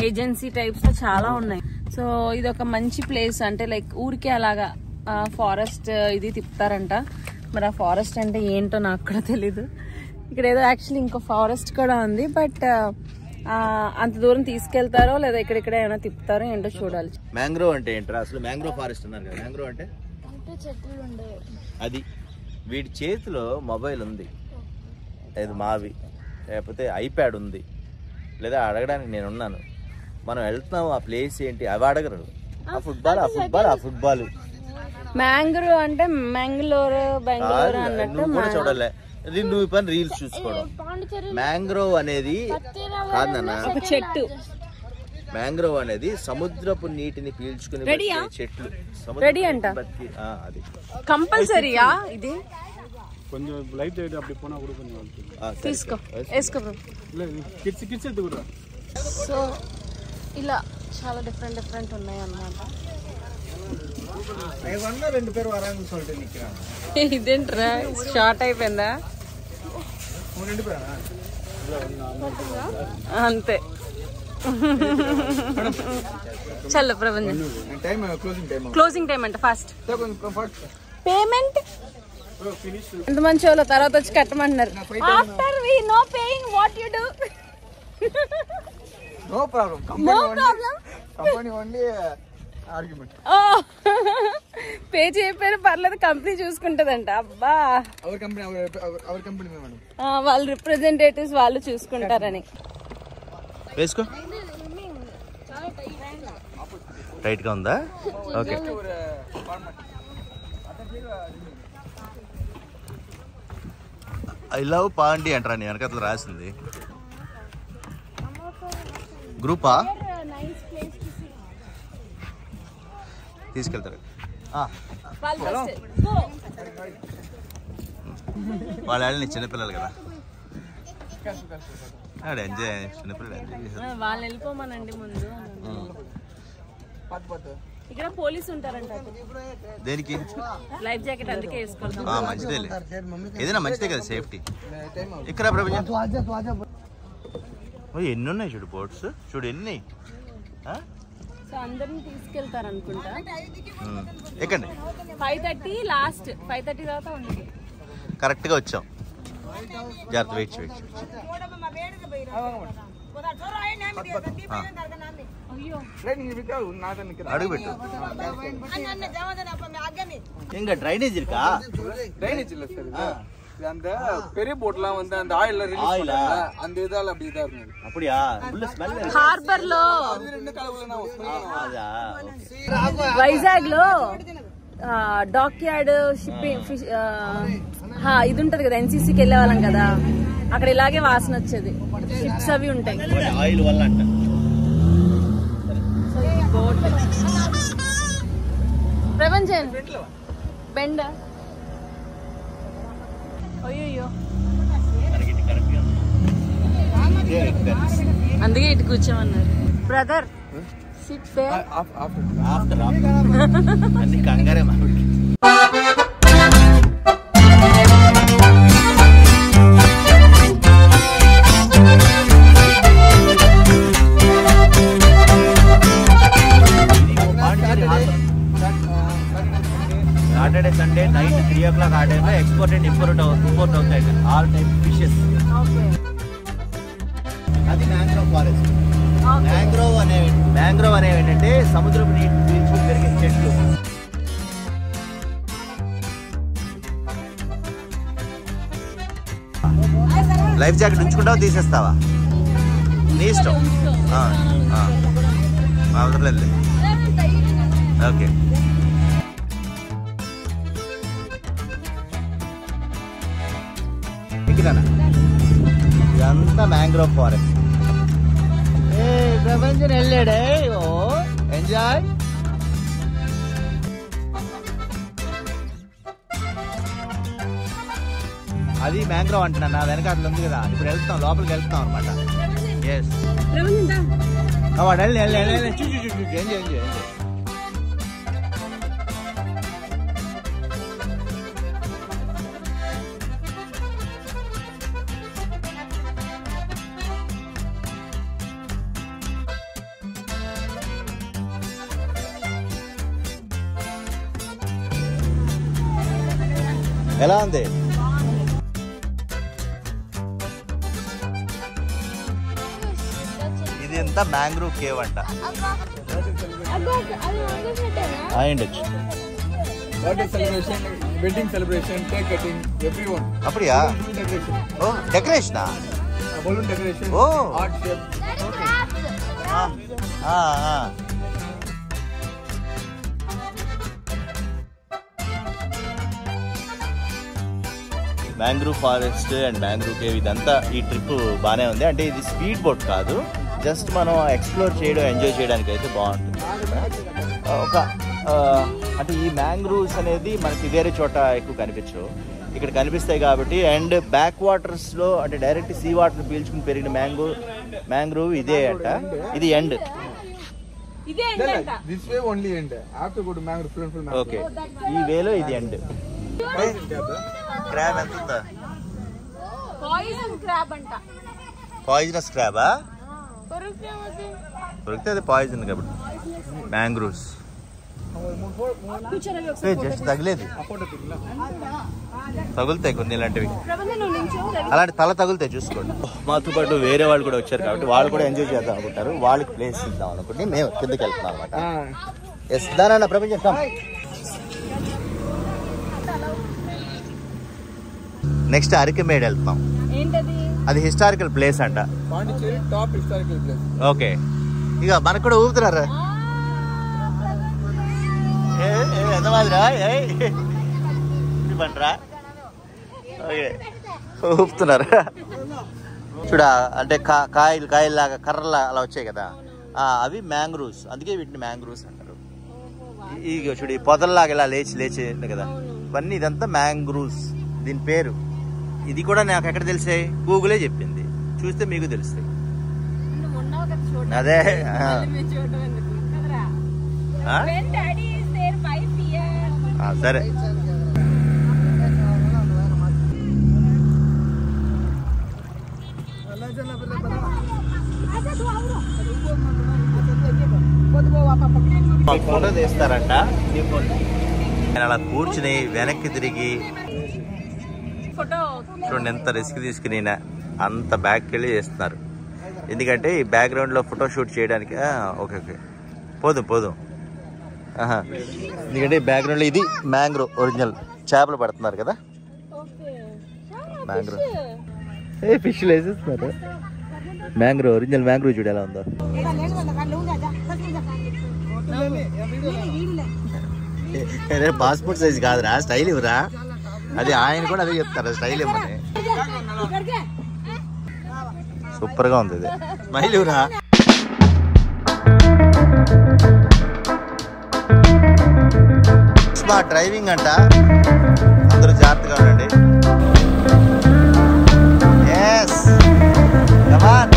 ఏజెన్సీ టైప్స్ లో చాలా ఉన్నాయి. సో ఇది ఒక మంచి ప్లేస్. అంటే లైక్ ఊరికే అలాగా ఫారెస్ట్ ఇది తిప్పుతారంట. మరి ఆ ఫారెస్ట్ అంటే ఏంటో నాకు కూడా తెలీదు. ఇక్కడ ఏదో యాక్చువల్లీ ఇంకో ఫారెస్ట్ కూడా ఉంది. బట్ అంత దూరం తీసుకెళ్తారో లేదా ఇక్కడిక్కడ ఏమైనా తిప్పుతారో ఏంటో చూడాలి. మ్యాంగ్రోవ్ అంటే ఏంటో అసలు? మ్యాంగ్రోవ్ ఫారెస్ట్ అన్నారు కదా. మ్యాంగ్రోవ్ అంటే అది. వీడి చేతిలో మొబైల్ ఉంది, లేదు మావి, లేకపోతే ఐప్యాడ్ ఉంది, లేదా అడగడానికి నేనున్నాను. మనం వెళ్తున్నాము, ఆ ప్లేస్ ఏంటి అవి అడగరు. ఆ ఫుట్బాల్ మ్యాంగ్రోవ్ అంటే మ్యాంగ్లూరు బెంగళూరు అన్నట్టు కూడా చూడాలి. నువ్వు పని రీల్స్ చూసుకోవడం. మ్యాంగ్రోవ్ అనేది కాదు నాన్న, ఒక చెట్టు. మ్యాంగ్రోవ్ అనేది సముద్రపు నీటిని పీల్చుకుని చెట్లు. రెడీ అంట. అది కంపల్సరీయా? ఇది కొంచెం లైట్ அப்படி போனா கூட கொஞ்சம் తీసుకో వేసుకో. కిడ్స్ కూడా. సో ఇలా చాలా డిఫరెంట్ ఉన్నాయి అన్నమాట. ఇదేంట్రా షార్ట్ అయిపోయిందా? అంతే. చల్ల ప్రబంధం. క్లోజింగ్ టైం అంట. Fast payment. ఎంత మంచి వాళ్ళు తర్వాత వచ్చి కట్టమంటున్నారు. After we no paying what you do. No problem. Company only argument. Pay చేయకపోయినా పర్లేదు, కంపెనీ చూసుకుంటదంట. అబ్బా our company madam. వాళ్ళ రిప్రజెంటేటివ్స్ వాళ్ళు చూసుకుంటారని. వేసుకో. టైట్ గా ఉందా? ఓకే. ఐ లవ్ పాండి అంటారా నీ వెనకట్లా రాసింది. గ్రూపా తీసుకెళ్తారు. వాళ్ళు వెళ్ళి చిన్నపిల్లలు కదా, ఎంజాయ్. చిన్నపిల్లలు ఎంజాయ్ చేశారు. వాళ్ళు వెళ్ళిపోమనండి ముందు. ఇక్కడ పోలీసు ఉంటారంట. దేనికి? లైఫ్ జాకెట్ అందుకే వేసుకోవాలి. మంచిదే, ఏదైనా మంచిదే కదా సేఫ్టీ. ఇక్కడ ప్రపంచం ఎన్ని ఉన్నాయి చూడు బోట్స్, చూడు ఎన్ని. సో అందరిని తీసుకెళ్తారు అనుకుంటా. ఎక్కండి. 5:30 లాస్ట్, 5:30 తర్వాత ఉండదు. కరెక్ట్ గా వచ్చాం. జాగ్రత్త, వెయిట్ అడుగు పెట్టు. ఇంకా డ్రైనేజ్ இருக்கா? ட்ரைனேஜ் இல்ல சார், இது அந்த பெரிய போட்லாம் வந்து அந்த ஆயில்ல ரிலீஸ் பண்ணாங்க, அந்த இதால அப்படி இதா இருந்தது. அப்படியா? உள்ள ஸ்மெல் హార్బర్ లో அது ரெண்டு கலவுல நான் అదా? వైజాగ్ లో డాక్ యార్డ్ షిప్పింగ్ ఇది ఉంటది కదా, ఎన్సీసీకి వెళ్ళే వాళ్ళం కదా, అక్కడ ఇలాగే వాసన వచ్చేది. షిప్స్ అవి ఉంటాయి. ఆయిల్ వల్ల అంట. ప్రపంచం బెండ్. అయ్యో, అందుకే ఇటు కూర్చోమన్నారు. Brother sit there. ఆఫ్టర్ అన్ని కంగారే మాకు. సాటర్డే సండే నైట్ 3 o'clock ఆ టైంలో ఎక్స్పోర్ట్ అండ్ ఇంపోర్ట్ అవుతాయి ఆల్ టైప్ ఫిషెస్. అది మ్యాంగ్రోవ్ ఫారెస్ట్. మ్యాంగ్రోవ్ అనేవి ఏంటంటే సముద్రపు నీటి పీల్చుకుని పెరిగే చెట్లు. లైఫ్ జాకెట్ ఉంచుకుంటావా తీసేస్తావా? నీ ఇష్టం. అవసరం లేదు. ఓకే. ఇదంతా మ్యాంగ్రోవ్ ఫారెస్ట్. ప్రపంచం వెళ్ళాడే. ఓ ఎంజాయ్. అది మ్యాంగ్రోవ్ అంటున్నా, వెనక అట్లా ఉంది కదా. ఇప్పుడు వెళ్తాం, లోపలికి వెళ్తాం అనమాట. ఎస్ వాడు వెళ్ళి ఎంజాయ్. ఎలా ఉంది? ఇది ఎంత మ్యాంగ్రూవ్ కేవ్ అంట. అయ్యిండొచ్చు. Wedding celebration, cake cutting, everyone. அப்படியா? ఓ డెకరేషనా? బలూన్ డెకరేషన్, ఓ art shape. Mangrove forest and mangrove cave ఇదంతా ఈ ట్రిప్ బాగానే ఉంది. అంటే ఇది స్పీడ్ బోట్ కాదు, జస్ట్ మనం ఎక్స్ప్లోర్ చేయడం, ఎంజాయ్ చేయడానికి అయితే బాగుంటుంది. అంటే ఈ మ్యాంగ్రూవ్స్ అనేది మనకి వేరే చోట ఎక్కువ కనిపించవు, ఇక్కడ కనిపిస్తాయి కాబట్టి. అండ్ బ్యాక్ వాటర్స్లో అంటే డైరెక్ట్ సీ వాటర్ పీల్చుకుని పెరిగిన మ్యాంగ్రూవ్ ఇదే అంట. ఇది end. This way only end. After go to mangrove, full mangrove. Okay, ఈ వేలో ఇది ఎండ్. క్రాబ్ ఎంత ఉందా? పాయిజన్ క్రాబ్ అంట. పాయిజనస్ క్రాబా? దొరికితే అది పాయిజన్ కాబట్టి. మ్యాంగ్రూవ్స్ జస్ట్ తగిలేదు, తగులుతాయి కొన్ని ఇలాంటివి. అలాంటి తల తగులుతాయి, చూసుకోండి. మాతో పాటు వేరే వాళ్ళు కూడా వచ్చారు కాబట్టి వాళ్ళు కూడా ఎంజాయ్ చేద్దాం అనుకుంటారు. వాళ్ళకి ప్లేస్ ఇద్దాం అనుకుంటే మేము కిందకి వెళ్తున్నాం అనమాట. ఎస్ దానన్న ప్రపంచం. నెక్స్ట్ అరకిమేడ్ వెళ్తాం. అది హిస్టారికల్ ప్లేస్ అంట. Top historical place. ఓకే, ఇక మనకు కూడా ఊపుతున్నారు ఎంత మాదిరా పంటరా. ఓకే, ఊపుతున్నారు చూడా. అంటే కాయల్లాగా కర్రలా అలా వచ్చాయి కదా, అవి మ్యాంగ్రూవ్స్. అందుకే వీటిని మ్యాంగ్రూవ్స్ అంటారు. ఇక చూడు, పొదల్లాగా ఇలా లేచి కదా, ఇవన్నీ ఇదంతా మ్యాంగ్రూవ్స్ దీని పేరు. ఇది కూడా నాకు ఎక్కడ తెలిసాయి? గూగులే చెప్పింది, చూస్తే మీకు తెలుస్తాయి. అదే సరే ఫోటో తీస్తారంట. నేను అలా కూర్చుని వెనక్కి తిరిగి చూడండి ఎంత రిస్క్ తీసుకుని అంత బ్యాక్కి వెళ్ళి చేస్తున్నారు. ఎందుకంటే ఈ బ్యాక్గ్రౌండ్లో ఫోటో షూట్ చేయడానికి. ఓకే ఓకే పోదాం. ఎందుకంటే ఈ బ్యాక్గ్రౌండ్లో ఇది మ్యాంగ్రోవ్ ఒరిజినల్ చేపలు పడుతున్నారు కదా, మ్యాంగ్రోవ్. ఫిష్లు వేసేస్తున్నారు. మ్యాంగ్రోవ్ ఒరిజినల్ మ్యాంగ్రోవ్ చూడు ఎలా ఉందో. పాస్పోర్ట్ సైజ్ కాదురా, స్టైల్ ఇవ్వరా. అది ఆయన కూడా అదే చెప్తారా, స్టైల్ ఇవ్వమని. సూపర్ గా ఉంది ఇది. స్మైల్ ఇవ్వరా. డ్రైవింగ్ అంట, అందరూ జాగ్రత్తగా ఉండండి. Yes come on.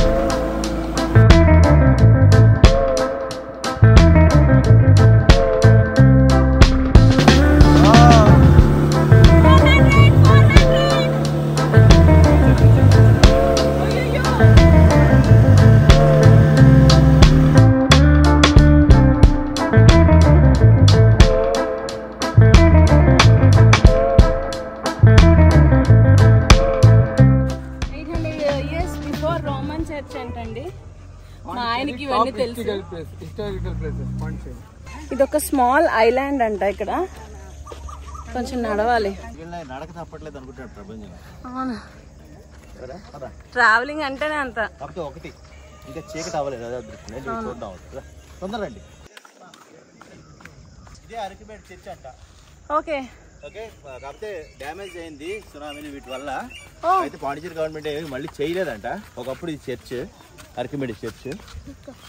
ఇదొక స్మాల్ ఐలాండ్ అంట. ఇక్కడ కొంచెం నడవాలి. నడక తప్పట్లేదు అనుకుంటాడు ప్రపంచం. అవును, ట్రావెలింగ్ అంటేనే అంత. ఒకటి ఇంకా చీకటి అవ్వలేదు, చూద్దాం. తొందరండి. ఇదే అరకిమేడ్ చర్చ్ అంట. ఓకే ఓకే, కాకపోతే డ్యామేజ్ అయింది సునామీ వీటి వల్ల. అయితే పాండిచేరి గవర్నమెంట్ ఏమి మళ్ళీ చేయలేదంట. ఒకప్పుడు ఇది చర్చ్, అరకిమేడ్ చర్చ్.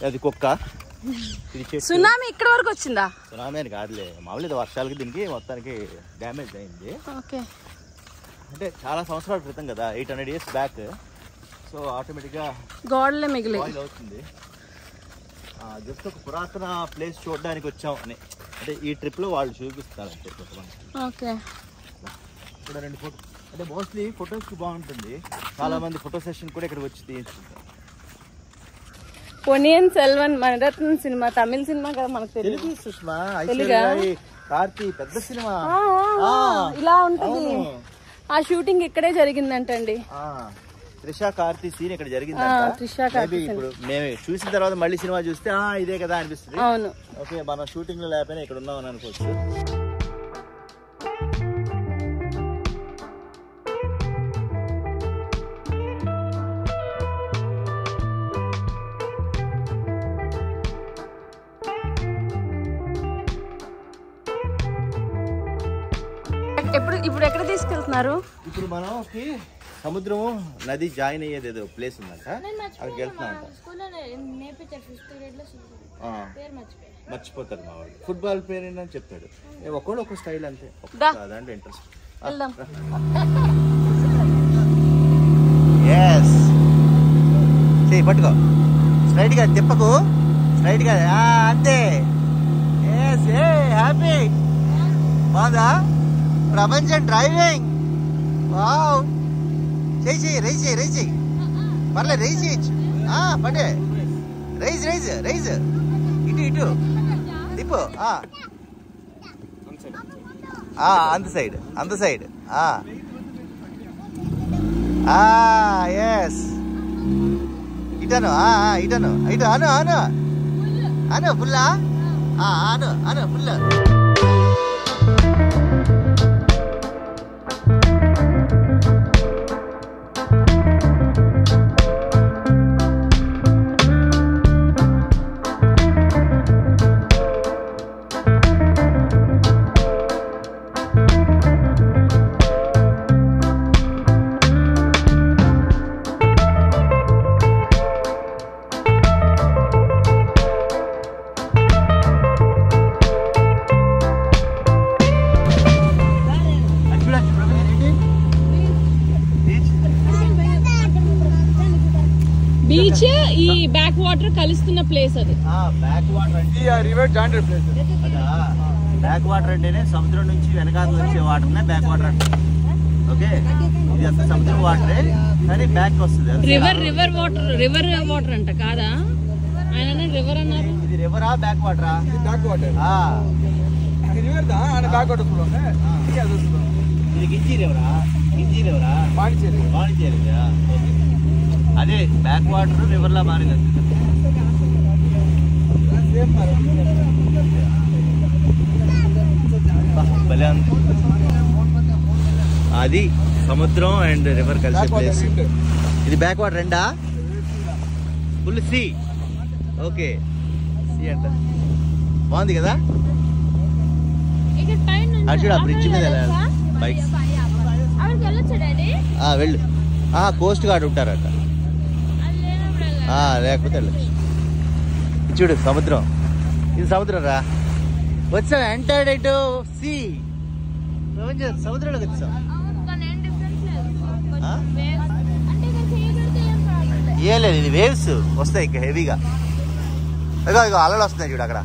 అది కుక్క. ఇది సునామీ ఇక్కడ వరకు వచ్చిందా? సునామీ అని కాదులే, మామూలు వర్షాలకి దీనికి మొత్తానికి డ్యామేజ్ అయింది. ఓకే, అంటే చాలా సంవత్సరాల క్రితం కదా, 800 years బ్యాక్. సో ఆటోమేటిక్గా గోడలే మిగిలి అవుతుంది. జస్ట్ ఒక పురాతన ప్లేస్ చూడడానికి వచ్చాం అని, అంటే ఈ ట్రిప్ లో వాళ్ళు చూపిస్తారు అంతే. ఓకే, ఇక్కడ 2 ఫోటో, అంటే మోస్ట్లీ ఫొటోస్ కి బాగుంటుంది. చాలా మంది ఫోటో సెషన్ కూడా ఇక్కడ వచ్చి తీయించుకుంటారు. పొన్నియిన్ సెల్వన్ మణిరత్నం సినిమా, తమిళ సినిమా కదా, మనకు తెలుగు. సుష్మా, ఐశ్వర్య కార్తీ పెద్ద సినిమా ఇలా ఉంటుంది. ఆ షూటింగ్ ఇక్కడే జరిగిందంటండి. త్రిష కార్తీ సీన్ ఇక్కడ జరిగింది. ఇప్పుడు మేము చూసిన తర్వాత మళ్ళీ సినిమా చూస్తే ఇదే కదా అనిపిస్తుంది. అవును, ఓకే, మనం షూటింగ్ లో లేకపోయినా ఇక్కడ ఉన్నామని అనుకోవచ్చు. ఇప్పుడు ఎక్కడ తీసుకెళ్తున్నారు? ఇప్పుడు మనకి సముద్రము నది జాయిన్ అయ్యేది ఏదో ప్లేస్ ఉందంట, అక్కడికి వెళ్తున్నామంట. మర్చిపోతారు మా వాళ్ళు. ఫుట్బాల్ పేరు ఏంటని చెప్తాడు. ఒక్కడు ఒక స్టైల్ అంతే, దాంట్లో ఇంట్రెస్ట్. పట్టుకో, స్ట్రైట్ గా తిప్పకు, స్ట్రైట్ గా అంతే. హ్యాపీ బాగా ప్రపంచం డ్రైవింగ్. వావ్, చేయి రైజ్ పర్లేదు, రైజ్ చేయొచ్చు. పడే రైజ్ ఇటు తిప్పు. అంత సైడ్ ఎస్. ఇటను ఇటు అను ఫుల్లా అను ఫుల్. బీచ్ ఈ బ్యాక్ వాటర్ కలుస్తున్న ప్లేస్ అది. బ్యాక్ వాటర్ అంటే river jointed place. Back water అంటేనే సముద్రం నుంచి వెనకాల వచ్చే వాటర్నే బ్యాక్ వాటర్ అంటే. ఓకే, ఇది అంతా సముద్రం వాటరే కానీ బ్యాక్ వస్తుంది. రివర్ వాటర్ అంట కాదా? ఆయన రివర్ అన్నారు. ఇది రివరా బ్యాక్ వాటరా? Back water. రివర్ దా ఆన బ్యాక్ వాటర్ சொல்லுவாங்க. ఇది గింజి రివరా? గింజి రివరా? పాండిచేరి. పాండిచేరి. ఓకే, అదే బ్యాక్ వాటర్ రివర్ లా మారింది. భలే ఉంది. అది సముద్రం అండ్ రివర్ కలిసే ప్లేస్. ఇది బ్యాక్ వాటర్ రెండా? Full sea. ఓకే, సీ అంట బాగుంది కదా. అటు ఆ బ్రిడ్జ్ మీద బైక్స్ వెళ్ళు. కోస్ట్ గార్డ్ ఉంటారట. లేకపోతే వెళ్ళచ్చు. చూడు సముద్రం, ఇది సముద్రం రా. వచ్చాం ఎంటర్డ్ ఇటు సీ. సముద్రంలోకి వచ్చాం. ఏం లేదు, ఇది వేవ్స్ వస్తాయి ఇంకా హెవీగా. ఇగో అలలు వస్తున్నాయి చూడు అక్కడ.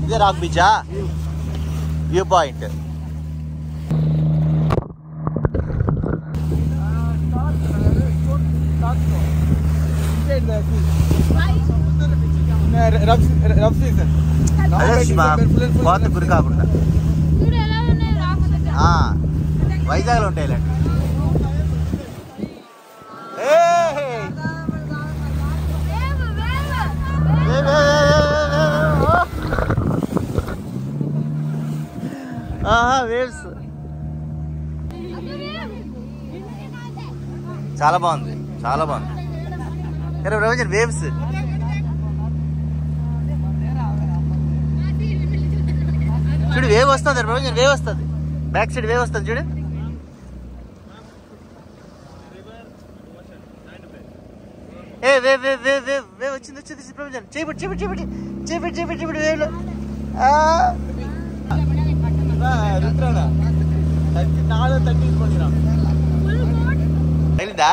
ఇదే రాక్ బీచా? View point. కోత గురి కాకుండా వైజాగ్లో ఉంటాయి ఇలాంటి. వేవ్స్ చాలా బాగుంది, చాలా బాగుంది. రవిచంద్ర వేవ్స్ చూడు. వేవ్ వస్తుంది రవిచంద్ర, వేవ్ వస్తుంది. బ్యాక్ సైడ్ వేవ్ వస్తుంది చూడు. ఏ wave wave wave wave wave వచ్చింది వచ్చింది. ప్రపంచం చేపట్టి చేపట్టి చేపట్టి చేపట్టి చేపట్టి చేపట్టి వేవ్లో తగిలిందా?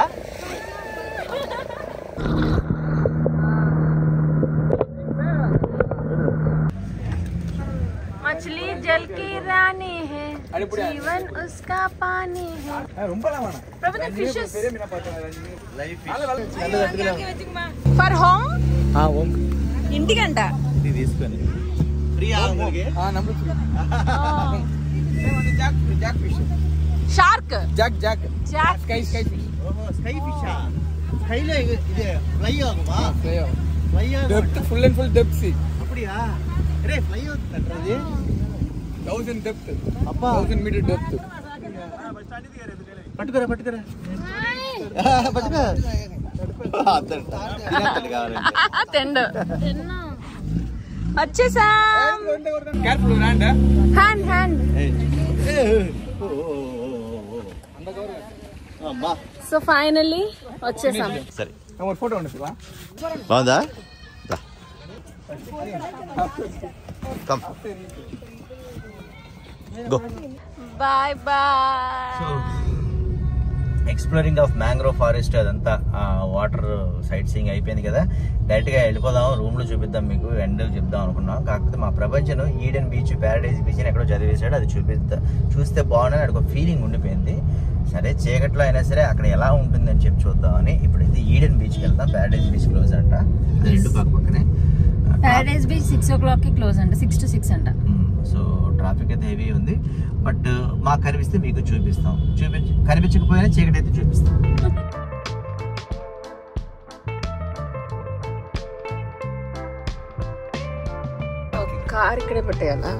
मछली जल की रानी है, जीवन उसका पानी है. Fishes for home. ఇంటికంట ఇది తీసుకొని free number 3 jack fish. Shark. Jack sky fish. Sky ఫిషా? స్కైలో ఇది ఫ్లై ఆగుమా? ఫ్లై ఆగు. Depth full and full depth sea. அப்படியா? రే ఫ్లై అవుతుందంట అది. 1000 డెప్త్. అబ్బా 1000 మీటర్ డెప్త్. పట్టుకురా పట్టుకురా పట్టుకురా. తెండు వచ్చేసాం. Careful hand. Hand. So finally వచ్చేసాం. సరే ఒక ఫోటో ఉండి శివా. బాగుందా? Come go. Bye bye. Exploring of mangrove forest అదంతా వాటర్ సైట్ సీయింగ్ అయిపోయింది కదా. డైరెక్ట్గా వెళ్ళిపోదాం, రూమ్లో చూపిద్దాం మీకు, ఎండ్ చెప్దాం అనుకున్నాం. కాకపోతే మా ప్రపంచం ఈడెన్ బీచ్, ప్యారడైజ్ బీచ్ అని ఎక్కడో చదివేశాడు. అది చూస్తే బాగుండని అక్కడ ఒక ఫీలింగ్ ఉండిపోయింది. సరే చీకట్లో అయినా సరే అక్కడ ఎలా ఉంటుందని చెప్పి చూద్దామని ఇప్పుడైతే ఈడెన్ బీచ్కి వెళ్తాం. ప్యారడైజ్ బీచ్ క్లోజ్ అంట, రెండు పక్కనే. ప్యారడైజ్ బీచ్ 6 o'clock క్లోజ్ అంట, 6 to 6 అంట. సో ట్రాఫిక్ అయితే హెవీ ఉంది. బట్ మాకు కనిపిస్తే మీకు చూపిస్తాం, కనిపించకపోయినా చీకటి అయితే చూపిస్తాం. కార్ ఇక్కడే పెట్టేయాలా?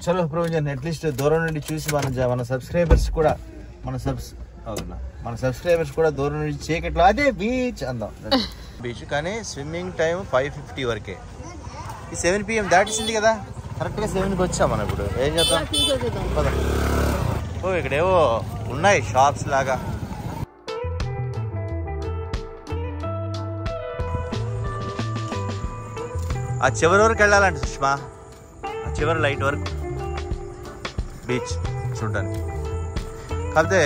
చలో ప్రొవిజన్ అట్లీస్ట్ దూరం నుండి చూసి మన సబ్స్క్రైబర్స్ కూడా మన సబ్స్క్రైబర్స్ కూడా దూరం నుంచి చీకట్లో అదే బీచ్ అందాం. బీచ్ కానీ స్విమ్మింగ్ టైం 5:50 వరకే. ఈ 7 PM దాటిసింది కదా, కరెక్ట్గా 7కి వచ్చాం మనం. ఇప్పుడు ఏం చేద్దాం? ఓ ఇక్కడేవో ఉన్నాయి షాప్స్ లాగా. ఆ చివరి వరకు వెళ్ళాలంట సుష్మా, ఆ చివరి లైట్ వరకు బీచ్ చూడడానికి. కాకపోతే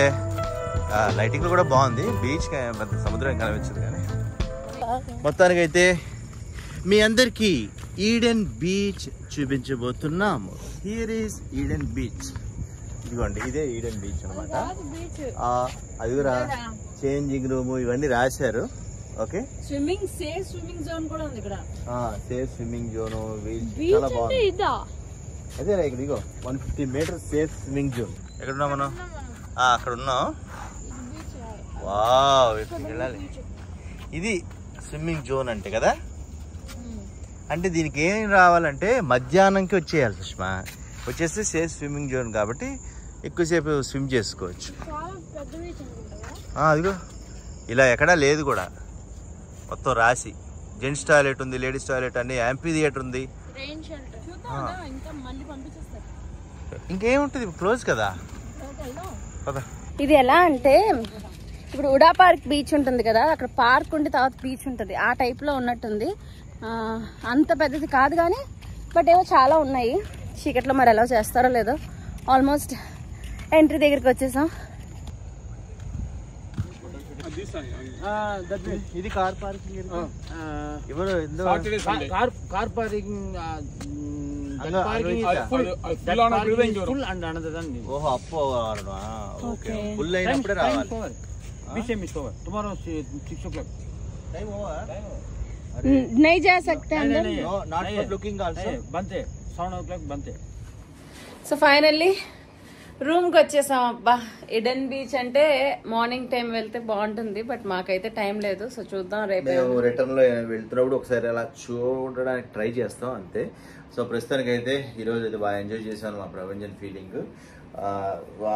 లైటింగ్ కూడా బాగుంది. బీచ్ పెద్ద సముద్రం కనిపించదు కానీ మొత్తానికైతే మీ అందరికీ ఈడెన్ బీచ్ చూపించబోతున్నాము. Here is Eden beach. ఇదిగోండి, ఇదే ఈడెన్ బీచ్ అనమాట. అది కూడా చేంజింగ్ రూమ్ ఇవన్నీ రాశారు. ఓకే, సేఫ్ స్విమ్మింగ్ జోన్ కూడా ఉంది ఇక్కడ. సేఫ్ స్విమ్మింగ్ జోన్ చాలా బాగుంది. అదే ఇక్కడ ఇగో 150 మీటర్స్ సేఫ్ స్విమ్మింగ్ జోన్. ఎక్కడున్నాం మనం? అక్కడ ఉన్నాం. వావ్, ఇక్కడికి వెళ్ళాలి. ఇది స్విమ్మింగ్ జోన్ అంటే కదా. అంటే దీనికి ఏం రావాలంటే మధ్యాహ్నంకి వచ్చేయాలి సుష్మా. వచ్చేస్తే సేఫ్ స్విమ్మింగ్ జోన్ కాబట్టి ఎక్కువసేపు స్విమ్ చేసుకోవచ్చు. అదిగో ఇలా ఎక్కడా లేదు కూడా, మొత్తం రాసి. జెంట్స్ టాయిలెట్ ఉంది, లేడీస్ టాయిలెట్ అన్ని, యాంపీ థియేటర్ ఉంది. ఇంకేముంటుంది, క్లోజ్ కదా. ఇది ఎలా అంటే ఇప్పుడు ఉడా పార్క్ బీచ్ ఉంటుంది కదా, అక్కడ పార్క్ ఉండి తర్వాత బీచ్ ఉంటుంది. ఆ టైప్ లో ఉన్నట్టుంది. అంత పెద్దది కాదు కానీ బట్ ఏవో చాలా ఉన్నాయి. చీకట్లో మరి ఎలా చేస్తారో లేదో. ఆల్మోస్ట్ ఎంట్రీ దగ్గరికి వచ్చేసాం. ఇది కార్ పార్కింగ్. కార్ పార్కింగ్ ఓహో, అప్పు ఫుల్ అయినప్పుడే రావాలి. tomorrow 6 o'clock. नहीं जा सकते अंदर. Not for looking also. बनते 7 o'clock बनते. సో ఫైనల్లీ రూమ్కి వచ్చేసాం. అబ్బా, ఈడెన్ బీచ్ అంటే మార్నింగ్ టైం వెళ్తే బాగుంటుంది, బట్ మాకైతే టైం లేదు. సో చూద్దాం రేపు. మేము రిటర్న్ లో వెళ్తున్నప్పుడు ఒకసారి అలా చూడడానికి ట్రై చేస్తాం అంతే. సో ప్రస్తుతానికి అయితే ఈరోజు అయితే బాగా ఎంజాయ్ చేశాను. మా ప్రపంచం ఫీలింగ్,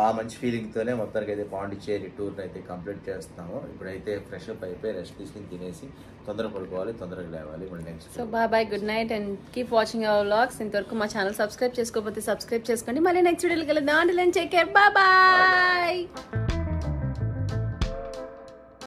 ఆ మంచి ఫీలింగ్ తోనే మొత్తానికి అయితే పాండిచ్చేరి టూర్ అయితే కంప్లీట్ చేస్తున్నాము. ఇప్పుడైతే ఫ్రెష్ అప్ అయిపోయి రెస్ట్ తీసుకుని తినేసి తొందరగా పడుకోవాలి, తొందరగా లేవాలి. ఇప్పుడు next. So bye, good night and keep watching our vlogs. ఇంతవరకు మా ఛానల్ సబ్స్క్రైబ్ చేసుకోకపోతే సబ్స్క్రైబ్ చేసుకోండి. మళ్ళీ నెక్స్ట్ వీడియోకి వెళ్దాం. Take care, bye.